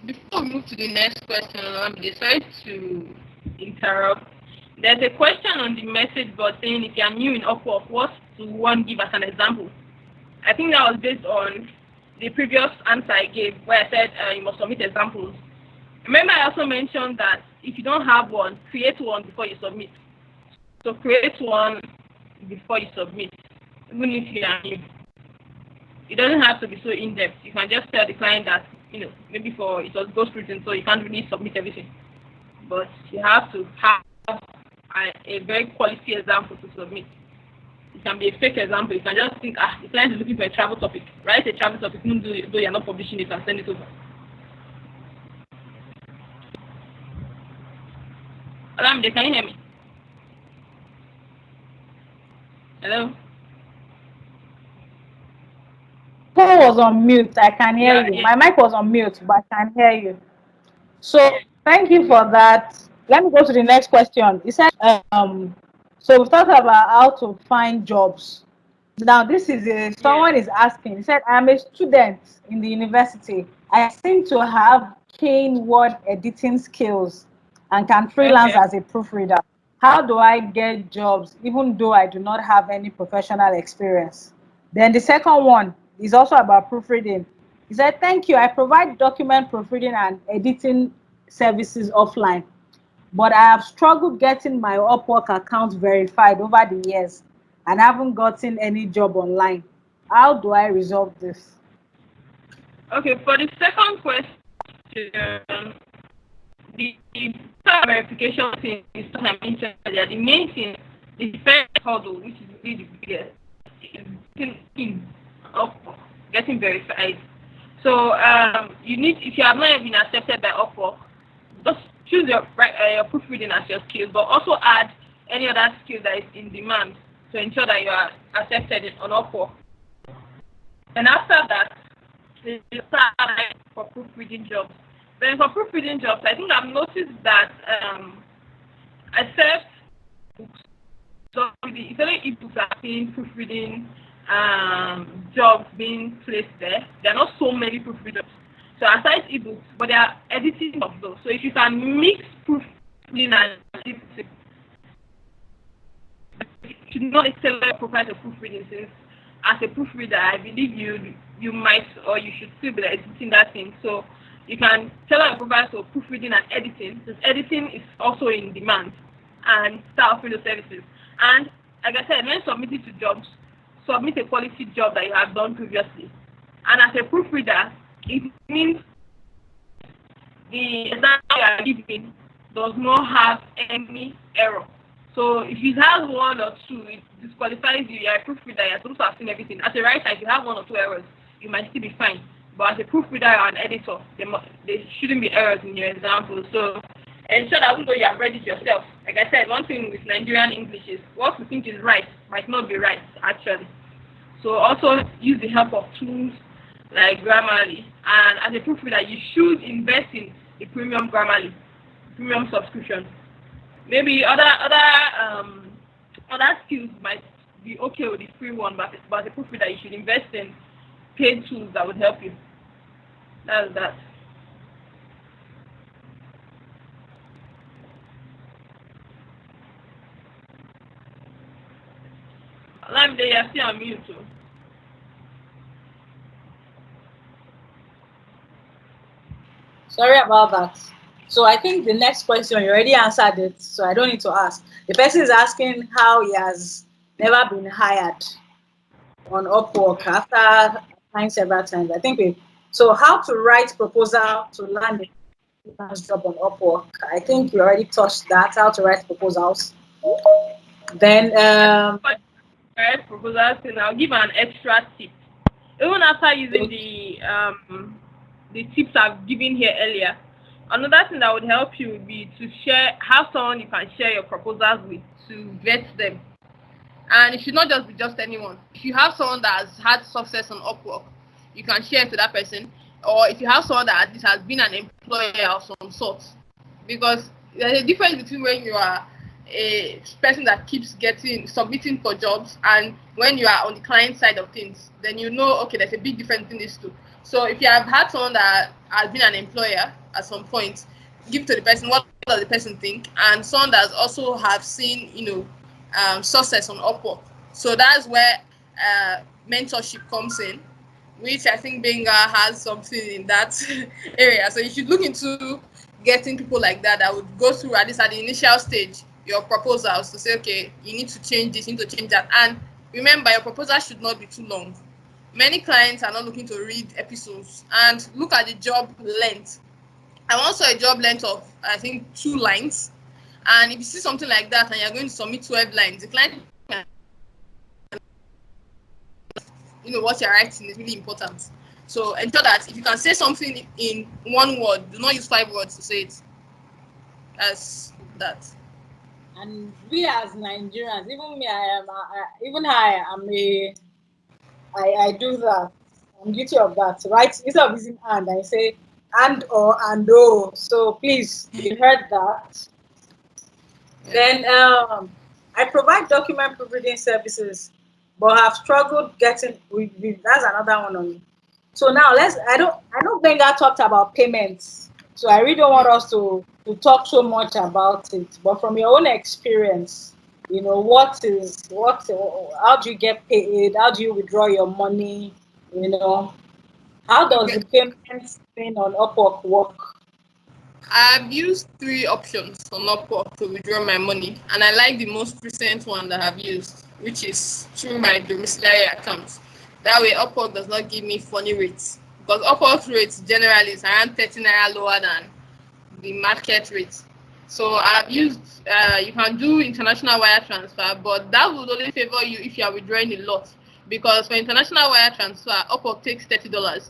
before we move to the next question, I'm sorry to interrupt. There's a question on the message board saying, if you're new in Upwork, what do one give as an example? I think that was based on the previous answer I gave, where I said you must submit examples. Remember, I also mentioned that if you don't have one, create one before you submit. So create one before you submit, even if you are new. It doesn't have to be so in-depth. You can just tell the client that, maybe for it was ghostwritten, so you can't really submit everything. But you have to have a very quality example to submit. It can be a fake example. You can just think, the client is looking for a travel topic. Write a travel topic, even though you're not publishing it, and send it over. Alamide, can you hear me? Hello? Phone was on mute. I can hear Yeah, you. yeah, My mic was on mute, but I can hear you. So thank you for that. Let me go to the next question. He said, so we've talked about how to find jobs. Now this is yeah. someone is asking. He said, I'm a student in the university. I seem to have keen word editing skills and can freelance Okay. as a proofreader. How do I get jobs even though I do not have any professional experience? Then the second one is also about proofreading. He said, thank you. I provide document proofreading and editing services offline, but I have struggled getting my Upwork account verified over the years and haven't gotten any job online. How do I resolve this? Okay, for the second question, the verification thing is what I mentioned earlier. The main thing, the first hurdle, which is really the biggest, is of getting verified. So you need, if you have not been accepted by Upwork, just choose your proofreading as your skill, but also add any other skill that is in demand to ensure that you are accepted on Upwork. And after that, you start for proofreading jobs. Then for proofreading jobs, I think I've noticed that except books, so it's only ebooks are seeing proofreading jobs being placed there. There are not so many proofreaders. So aside ebooks, but they are editing of those. So if you can mix proofreading and editing, you should not excel your profile of proofreading, since as a proofreader, I believe you might, or you should still be editing that thing. So you can tell your profile to proofreading and editing, because editing is also in demand, and start offering those services. And like I said, when submitting to jobs, submit a quality job that you have done previously. And as a proofreader, it means the example you are giving does not have any error. So if it has one or two, it disqualifies you. You're a proofreader, you're supposed to have seen everything. As a writer, if you have one or two errors, you might still be fine. But as a proofreader or an editor, there shouldn't be errors in your example. So ensure that even though you have read it yourself, like I said, one thing with Nigerian English is what we think is right might not be right actually. So also use the help of tools like Grammarly. And as a proofreader, you should invest in the premium Grammarly, premium subscription. Maybe other skills might be okay with the free one, but as a proofreader, you should invest in paid tools that would help you. That's that. Live day, you're still on mute too. Sorry about that. So I think the next question you already answered it, so I don't need to ask. The person is asking how he has never been hired on Upwork after applying several times. I think we so how to write proposal to land a freelance job on Upwork. I think we already touched that. How to write proposals. Then Right, proposals, and I'll give an extra tip. Even after using the tips I've given here earlier, another thing that would help you would be to have someone you can share your proposals with to vet them. And it should not just be just anyone. If you have someone that has had success on Upwork, you can share it to that person. Or if you have someone that has been an employer of some sort. Because there's a difference between when you are a person that keeps submitting for jobs and when you are on the client side of things, then you know, okay, there's a big difference in these two. So if you have had someone that has been an employer at some point, give to the person what does the person think, and someone that also have seen, success on Upwork. So that's where mentorship comes in, which I think Benga has something in that area. So you should look into getting people like that would go through at least at the initial stage your proposals to say, okay, you need to change this, you need to change that. And remember, your proposal should not be too long. Many clients are not looking to read episodes, and look at the job length. I once saw a job length of, I think, 2 lines. And if you see something like that and you're going to submit 12 lines, the client, what you're writing is really important. So ensure that if you can say something in 1 word, do not use 5 words to say it. As that. and we as Nigerians, even me, even I am I do that. I'm guilty of that. Right? Instead of using and, I say and or and oh. So please, you heard that. Yeah. Then I provide document proofreading services, but have struggled getting with that's another one on me. So now I know Benga talked about payments. So I really don't want us to talk so much about it. But from your own experience, how do you get paid? How do you withdraw your money? You know, how does Okay. the payment thing on Upwork work? I've used 3 options on Upwork to withdraw my money, and I like the most recent one that I've used, which is through my domiciliary account. That way, Upwork does not give me funny rates, because Upwork rates generally is around 30 naira lower than the market rate. So I've used, you can do international wire transfer, but that would only favor you if you are withdrawing a lot, because for international wire transfer, Upwork takes $30.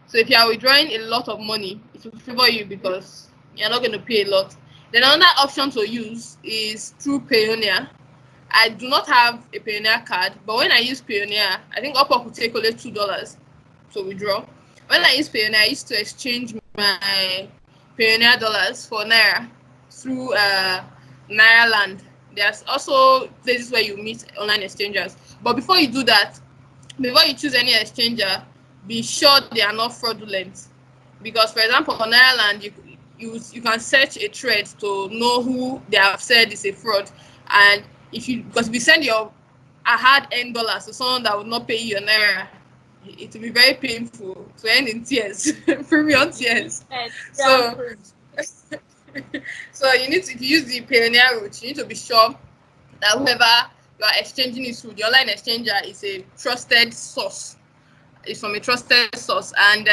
So if you are withdrawing a lot of money, it will favor you because you're not going to pay a lot. Then another option to use is through Payoneer. I do not have a Payoneer card, but when I use Payoneer, I think Upwork will take only $2 to withdraw. When I use Payoneer, I used to exchange my Payoneer dollars for Naira through Naira Land. There's also places where you meet online exchangers. But before you do that, before you choose any exchanger, be sure they are not fraudulent. Because, for example, on Ireland, you can search a thread to know who they have said is a fraud, and because if you send your hard-earned dollars to someone that will not pay you your naira, it will be very painful to end in tears, premium tears. Nigerian So, prince. so if you use the pioneer route, you need to be sure that whoever you are exchanging it through, the online exchanger, is a trusted source. It's from a trusted source, and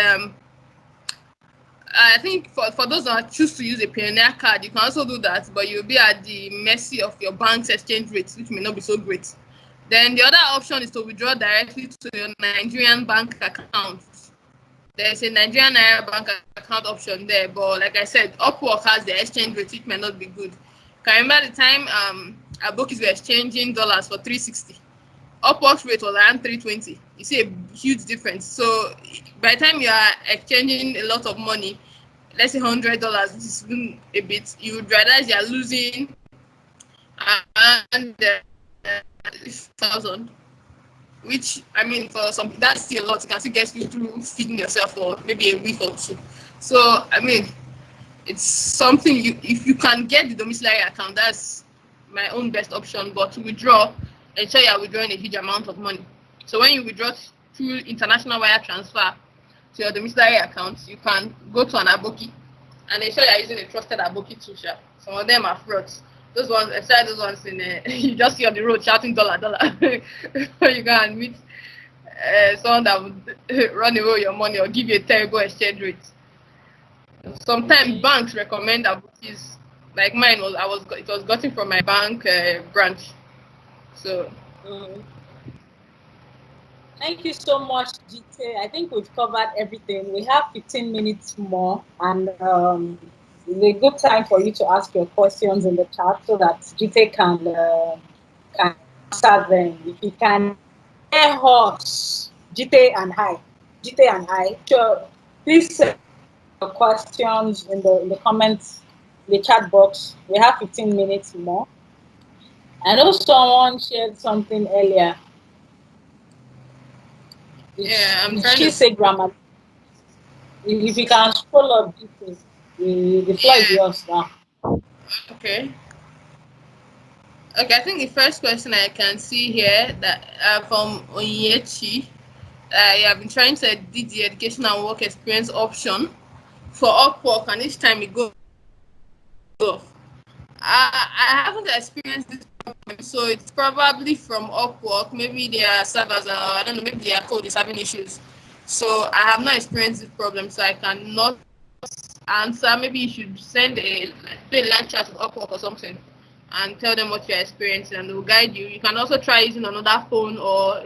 I think for those that choose to use a Pioneer card, you can also do that, but you'll be at the mercy of your bank's exchange rates, which may not be so great. Then the other option is to withdraw directly to your Nigerian bank account. there's a Nigerian Naira bank account option there, but like I said, Upwork has the exchange rate, which may not be good. Can you remember the time our bookies were exchanging dollars for 360? Upwork's rate was around 320. You see a huge difference. So by the time you are exchanging a lot of money, let's say $100, which is even a bit, you would realize you are losing around 1,000. Which, I mean, for some, that's still a lot. You can still get you through feeding yourself for maybe a week or two. So I mean, it's something you, if you can get the domiciliary account, that's my own best option. But to withdraw, ensure you are withdrawing a huge amount of money. So when you withdraw through international wire transfer to your domiciliary account, you can go to an aboki and ensure you are using a trusted aboki too. Some of them are frauds. Those ones, aside those ones in you just see on the road shouting dollar dollar, before you go and meet someone that would run away with your money or give you a terrible exchange rate. Sometimes banks recommend abokis. Like mine was, it was gotten from my bank branch. So Mhm. Thank you so much, Jite. I think we've covered everything. We have 15 minutes more, and it's a good time for you to ask your questions in the chat so that Jite can answer them. If you can hear us, Jite and I, sure, please send your questions in the comments, the chat box. We have 15 minutes more. I know someone shared something earlier. yeah, I'm Did trying she to. say grammar? If you can scroll up the floor is Yeah. yours now. Okay. Okay, I think the first question I can see here that from Onyechi, you have been trying to edit the education and work experience option for Upwork, and each time it goes off. I haven't experienced this problem, so it's probably from Upwork. Maybe their servers are, I don't know, maybe their code is having issues. So I have not experienced this problem, so I cannot answer. Maybe you should send do a live chat with Upwork or something and tell them what you're experiencing, and they will guide you. You can also try using another phone or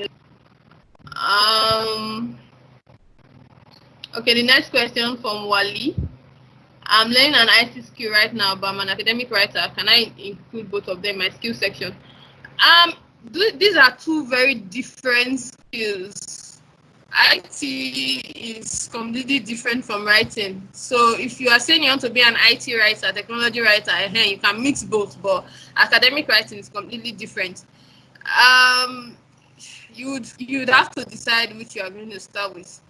okay, the next question from Wally. I'm learning an IT skill right now, but I'm an academic writer. Can I include both of them in my skill section? Um, these are two very different skills. IT is completely different from writing. So if you are saying you want to be an IT writer, technology writer, you can mix both, but academic writing is completely different. Um, you would have to decide which you are going to start with.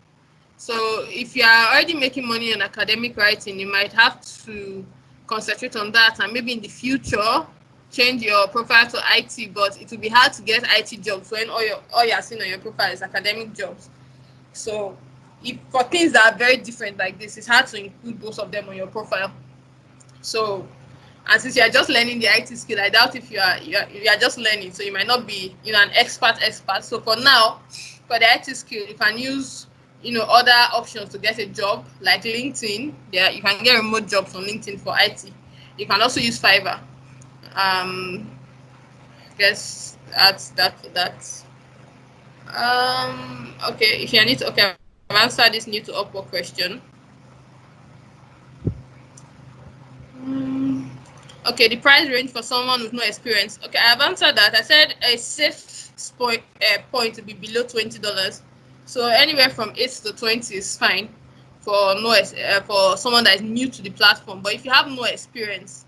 So if you are already making money on academic writing, you might have to concentrate on that and maybe in the future change your profile to IT, but it will be hard to get IT jobs when all you're seeing on your profile is academic jobs. So if for things that are very different like this, it's hard to include both of them on your profile. So and since you are just learning the IT skill, I doubt if you are just learning, so you might not be an expert. So for now, for the IT skill, you can use other options to get a job like LinkedIn. Yeah, you can get remote jobs on LinkedIn for IT. You can also use Fiverr. Um, guess that's that for that. Okay, if you need to, okay, I've answered this new to Upwork question. Mm, okay, the price range for someone with no experience. Okay, I have answered that. I said a safe point to be below $20. So anywhere from 8 to 20 is fine for for someone that is new to the platform. But if you have no experience,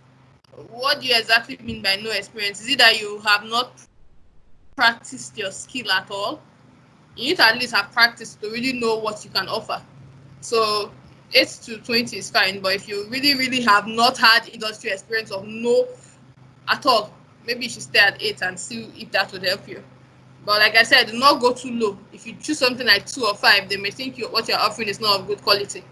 what do you exactly mean by no experience? Is it that you have not practiced your skill at all? You need to at least have practice to really know what you can offer. So 8 to 20 is fine, but if you really, really have not had industry experience of no at all, maybe you should stay at 8 and see if that would help you. But like I said, do not go too low. If you choose something like 2 or 5, they may think what you're offering is not of good quality.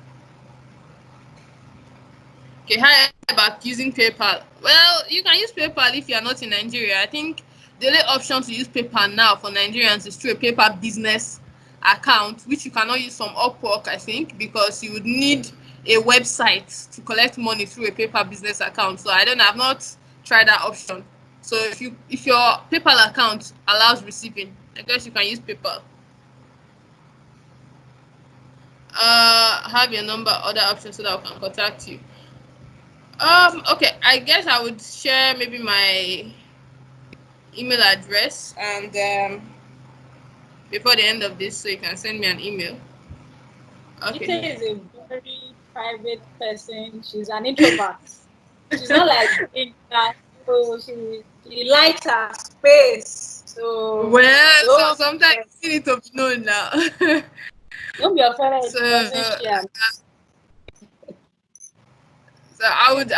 Okay, how about using PayPal? Well, you can use PayPal if you're not in Nigeria. I think the only option to use PayPal now for Nigerians is through a PayPal business account, which you cannot use from Upwork, I think, because you would need a website to collect money through a PayPal business account. So I don't know, I've not tried that option. So if your PayPal account allows receiving, I guess you can use PayPal. have your number, other options, so that I can contact you. Okay, I guess I would share maybe my email address, and before the end of this, so you can send me an email. Jite Okay. is a very private person. She's an introvert. She's not like Binga. So she likes her space. So Well, so don't sometimes you need to be known now. don't be offended if so, she doesn't share. so I would,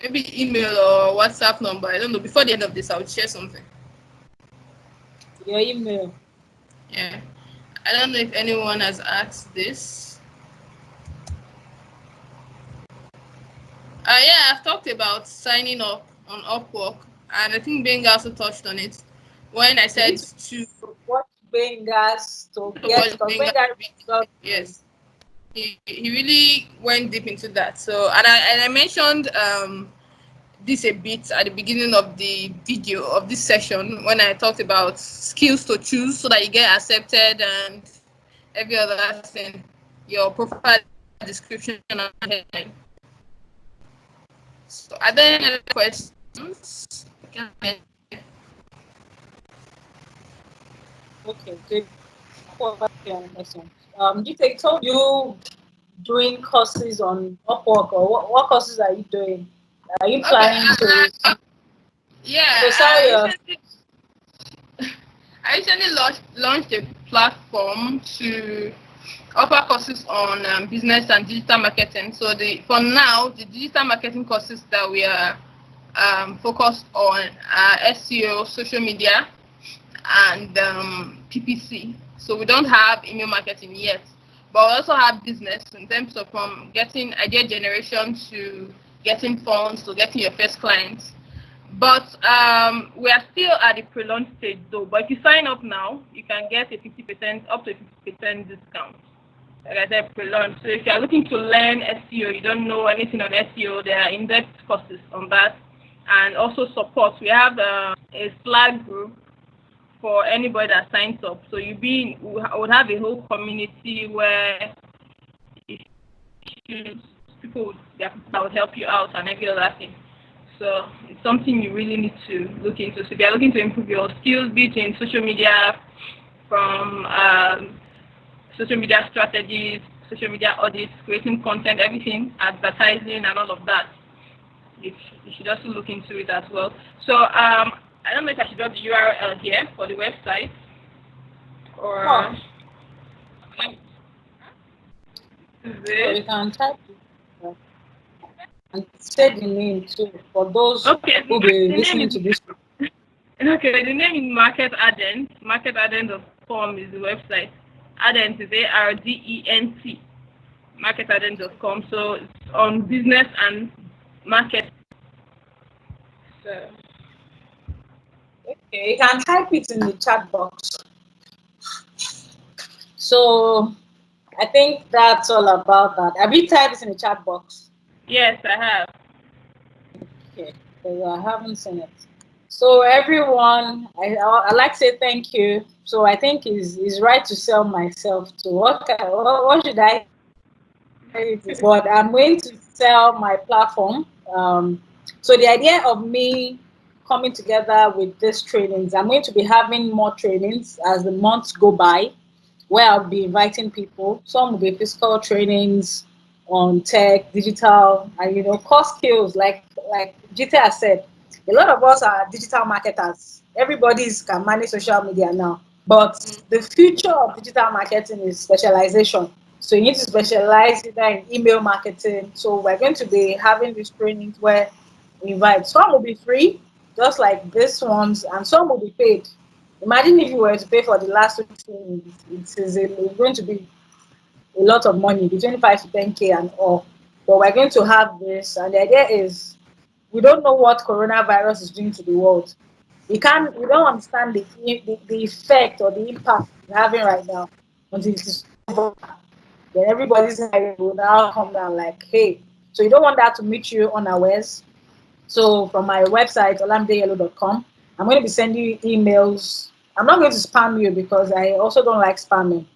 maybe email or WhatsApp number. I don't know. Before the end of this, I would share something. Your email. Yeah. I don't know if anyone has asked this. Yeah, I've talked about signing up on Upwork, and I think Benga also touched on it when I You need said to to watch Bengas to get watch because Benga. Benga got Yes, he really went deep into that. So, and I mentioned this a bit at the beginning of the video of this session when I talked about skills to choose so that you get accepted and every other thing, your profile description and headline. So are there any other questions? okay. Good question. Jite told you doing courses on Upwork or what courses are you doing? Are you Okay, planning yeah, to sell your I recently launched a platform to offer courses on business and digital marketing. So for now, the digital marketing courses that we are focused on are SEO, social media, and PPC. So we don't have email marketing yet, but we also have business in terms of from getting idea generation to getting funds to getting your first clients. But We are still at the pre-launch stage though. But if you sign up now, you can get a 50% up to 50% discount. Like I said, pre-launch. So if you are looking to learn SEO, you don't know anything on SEO, there are in-depth courses on that, and also support. We have a Slack group for anybody that signs up. So we would have a whole community where issues, there are people that would help you out and every other thing. So it's something you really need to look into. So if you're looking to improve your skills, be it in social media, from social media strategies, social media audits, creating content, everything, advertising, and all of that, you should also look into it as well. So I don't know if I should drop the URL here for the website or. course? Is So it? you can type it and say the name too for those Okay, who be the name listening is to this. okay. The name is Market Ardent. MarketArdent.com is the website. Ardent is ARDENT. MarketArdent.com. So it's on business and market. So Okay, you can type it in the chat box. So I think that's all about that. Have you typed it in the chat box? yes, I have. Okay, because I haven't seen it. So everyone, I like to say thank you. So I think it's right to sell myself to what should I say this? But I'm going to sell my platform. So the idea of me coming together with these trainings, I'm going to be having more trainings as the months go by, where I'll be inviting people. Some will be physical trainings on tech, digital, and core skills like Jita has said. A lot of us are digital marketers. Everybody's can manage social media now. But the future of digital marketing is specialization. So you need to specialize either in email marketing. So we're going to be having these trainings where we invite. Some will be free, just like this ones, and some will be paid. Imagine if you were to pay for the last two trainings, it's going to be a lot of money, between 5 to 10K and all. But we're going to have this, and the idea is we don't know what coronavirus is doing to the world. We don't understand the effect or the impact it's having right now until it's over. Then everybody's head will now come down like, hey. So you don't want that to meet you unawares. So from my website, olamideyellow.com, I'm going to be sending you emails. I'm not going to spam you because I also don't like spamming.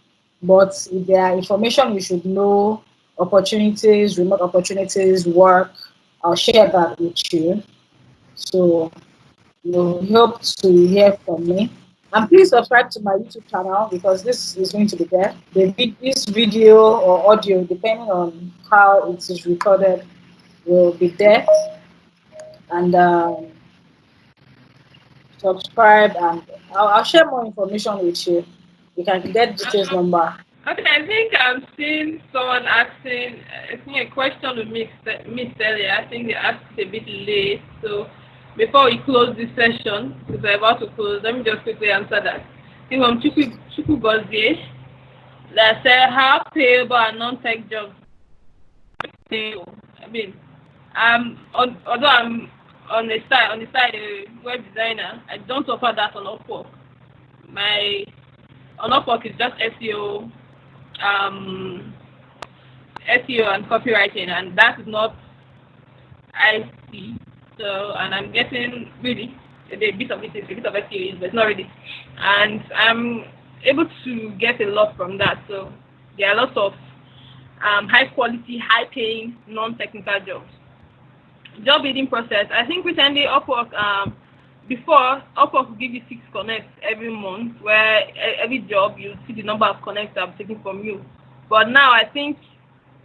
But if there are information you should know, opportunities, remote opportunities, work, I'll share that with you. So we hope to hear from me. And please subscribe to my YouTube channel because this is going to be there. This video or audio, depending on how it is recorded, will be there. And subscribe, and I'll share more information with you. You can get details number. Okay, I think I'm seeing someone asking, I think a question we missed earlier. I think they asked it a bit late. So before we close this session, because we're about to close, let me just quickly answer that. I think from Chuku Gozie, that said, how payable and non-tech jobs payable? I mean, although I'm on the side a web designer, I don't offer that on Upwork. My on Upwork is just um, SEO and copywriting, and that is not IT. So, and I'm getting really a bit of it is a bit of SEO, but it's not really. And I'm able to get a lot from that. So there are lots of high quality, high paying, non-technical jobs. Job bidding process. I think recently Upwork, before Upwork will give you 6 connects every month, where every job you see the number of connects I'm taking from you. But now I think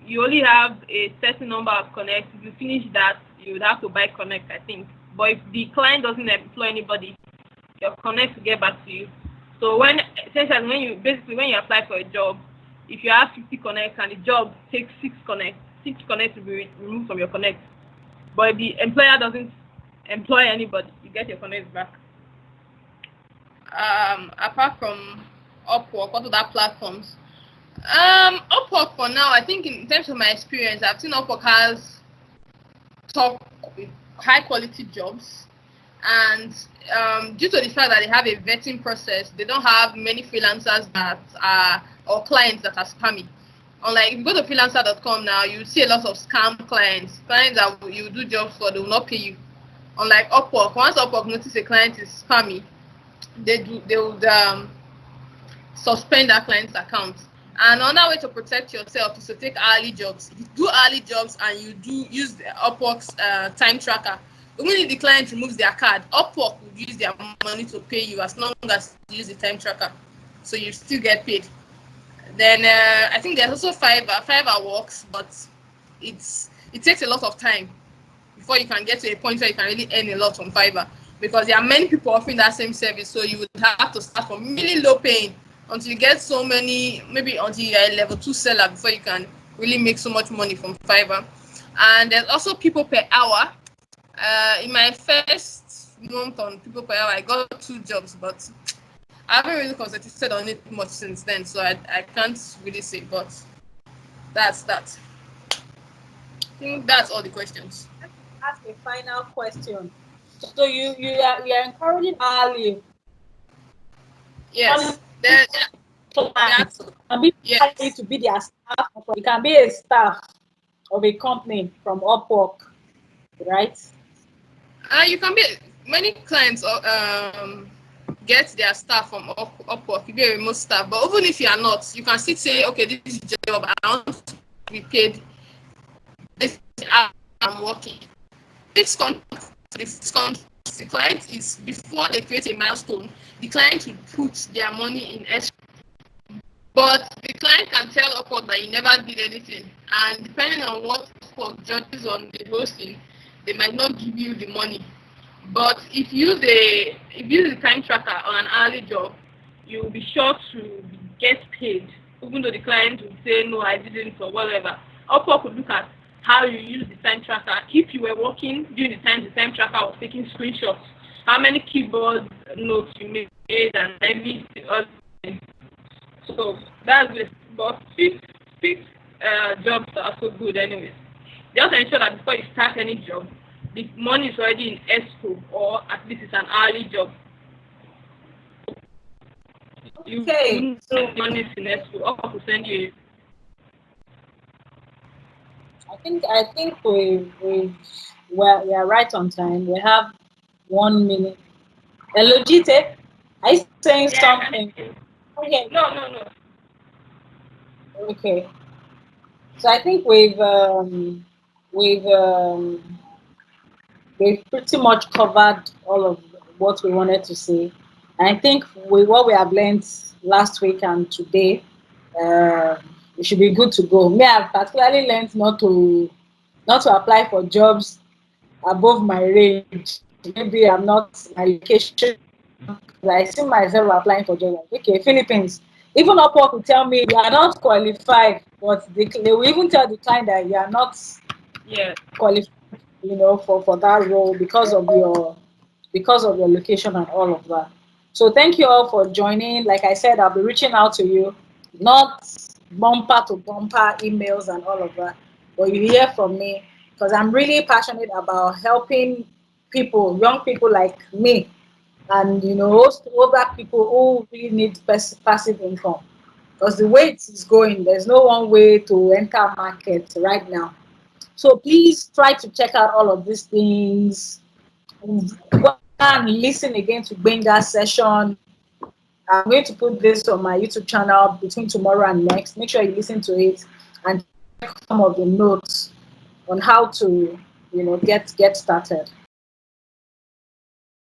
you only have a certain number of connects. If you finish that, you would have to buy connect, I think. But if the client doesn't employ anybody, your connect will get back to you. So essentially when you apply for a job, if you have 50 connects and the job takes 6 connects will be removed from your connect. But if the employer doesn't employ anybody, you get your connects back. Apart from Upwork, what other platforms? Upwork for now, I think in terms of my experience, I've seen Upwork has top high quality jobs, and due to the fact that they have a vetting process, they don't have many freelancers that are or clients that are spammy. Unlike if you go to freelancer.com now, you see a lot of scam clients that you do jobs for, they will not pay you. Unlike Upwork, once Upwork notice a client is spammy, they would suspend that client's account. And another way to protect yourself is to take hourly jobs. If you do hourly jobs and you do use the Upwork's time tracker, even if the client removes their card, Upwork will use their money to pay you as long as you use the time tracker, so you still get paid. Then I think there's also Fiverr. Fiverr works, but it takes a lot of time before you can get to a point where you can really earn a lot from Fiverr, because there are many people offering that same service. So you would have to start from really low paying until you get so many, maybe until you're a level 2 seller before you can really make so much money from Fiverr. And there's also people per hour. In my first month on people per hour, I got 2 jobs, but I haven't really concentrated on it much since then, so I can't really say, but that's that. I think that's all the questions. Ask a final question. So you are encouraging hourly. Yes. That's Can be yes. to be their staff. You can be a staff of a company from Upwork, right? You can be many clients get their staff from Upwork. You be a remote staff, but even if you are not, you can still say, okay, this is your job. I want to be paid. This is how I'm working. Fixed contract. The client is before they create a milestone. The client will put their money in escrow. But the client can tell Upwork that you never did anything, and depending on what Upwork judges on the hosting, they might not give you the money. But if you use the time tracker on an hourly job, you will be sure to get paid, even though the client will say no, I didn't or whatever. Upwork will look at how you use the time tracker. If you were working during the time tracker was taking screenshots, how many keyboard notes you made and everything. So that's it. But fixed jobs are so good anyways. Just ensure that before you start any job, the money is already in escrow, or at least it's an hourly job. Okay. So money is in escrow, or to send you. I think we are right on time. We have 1 minute. Hello, Jite. Are you saying something? Okay. No. Okay. So I think we've we've pretty much covered all of what we wanted to say. And I think with what we have learned last week and today, uh, we should be good to go. Me, I've particularly learned not to apply for jobs above my range. Maybe I'm not my location. I see myself applying for jobs. Like, okay, Philippines. Even Upwork will tell me you are not qualified, but they will even tell the client that you are not Yeah. qualified, for that role because of your location and all of that. So thank you all for joining. Like I said, I'll be reaching out to you, not bumper to bumper emails and all of that, but you hear from me because I'm really passionate about helping people, young people like me, and older people who really need passive income. Because the way it is going, there's no one way to enter market right now. So please try to check out all of these things. Go and listen again to Benga's session. I'm going to put this on my YouTube channel between tomorrow and next. Make sure you listen to it and check some of the notes on how to, get started.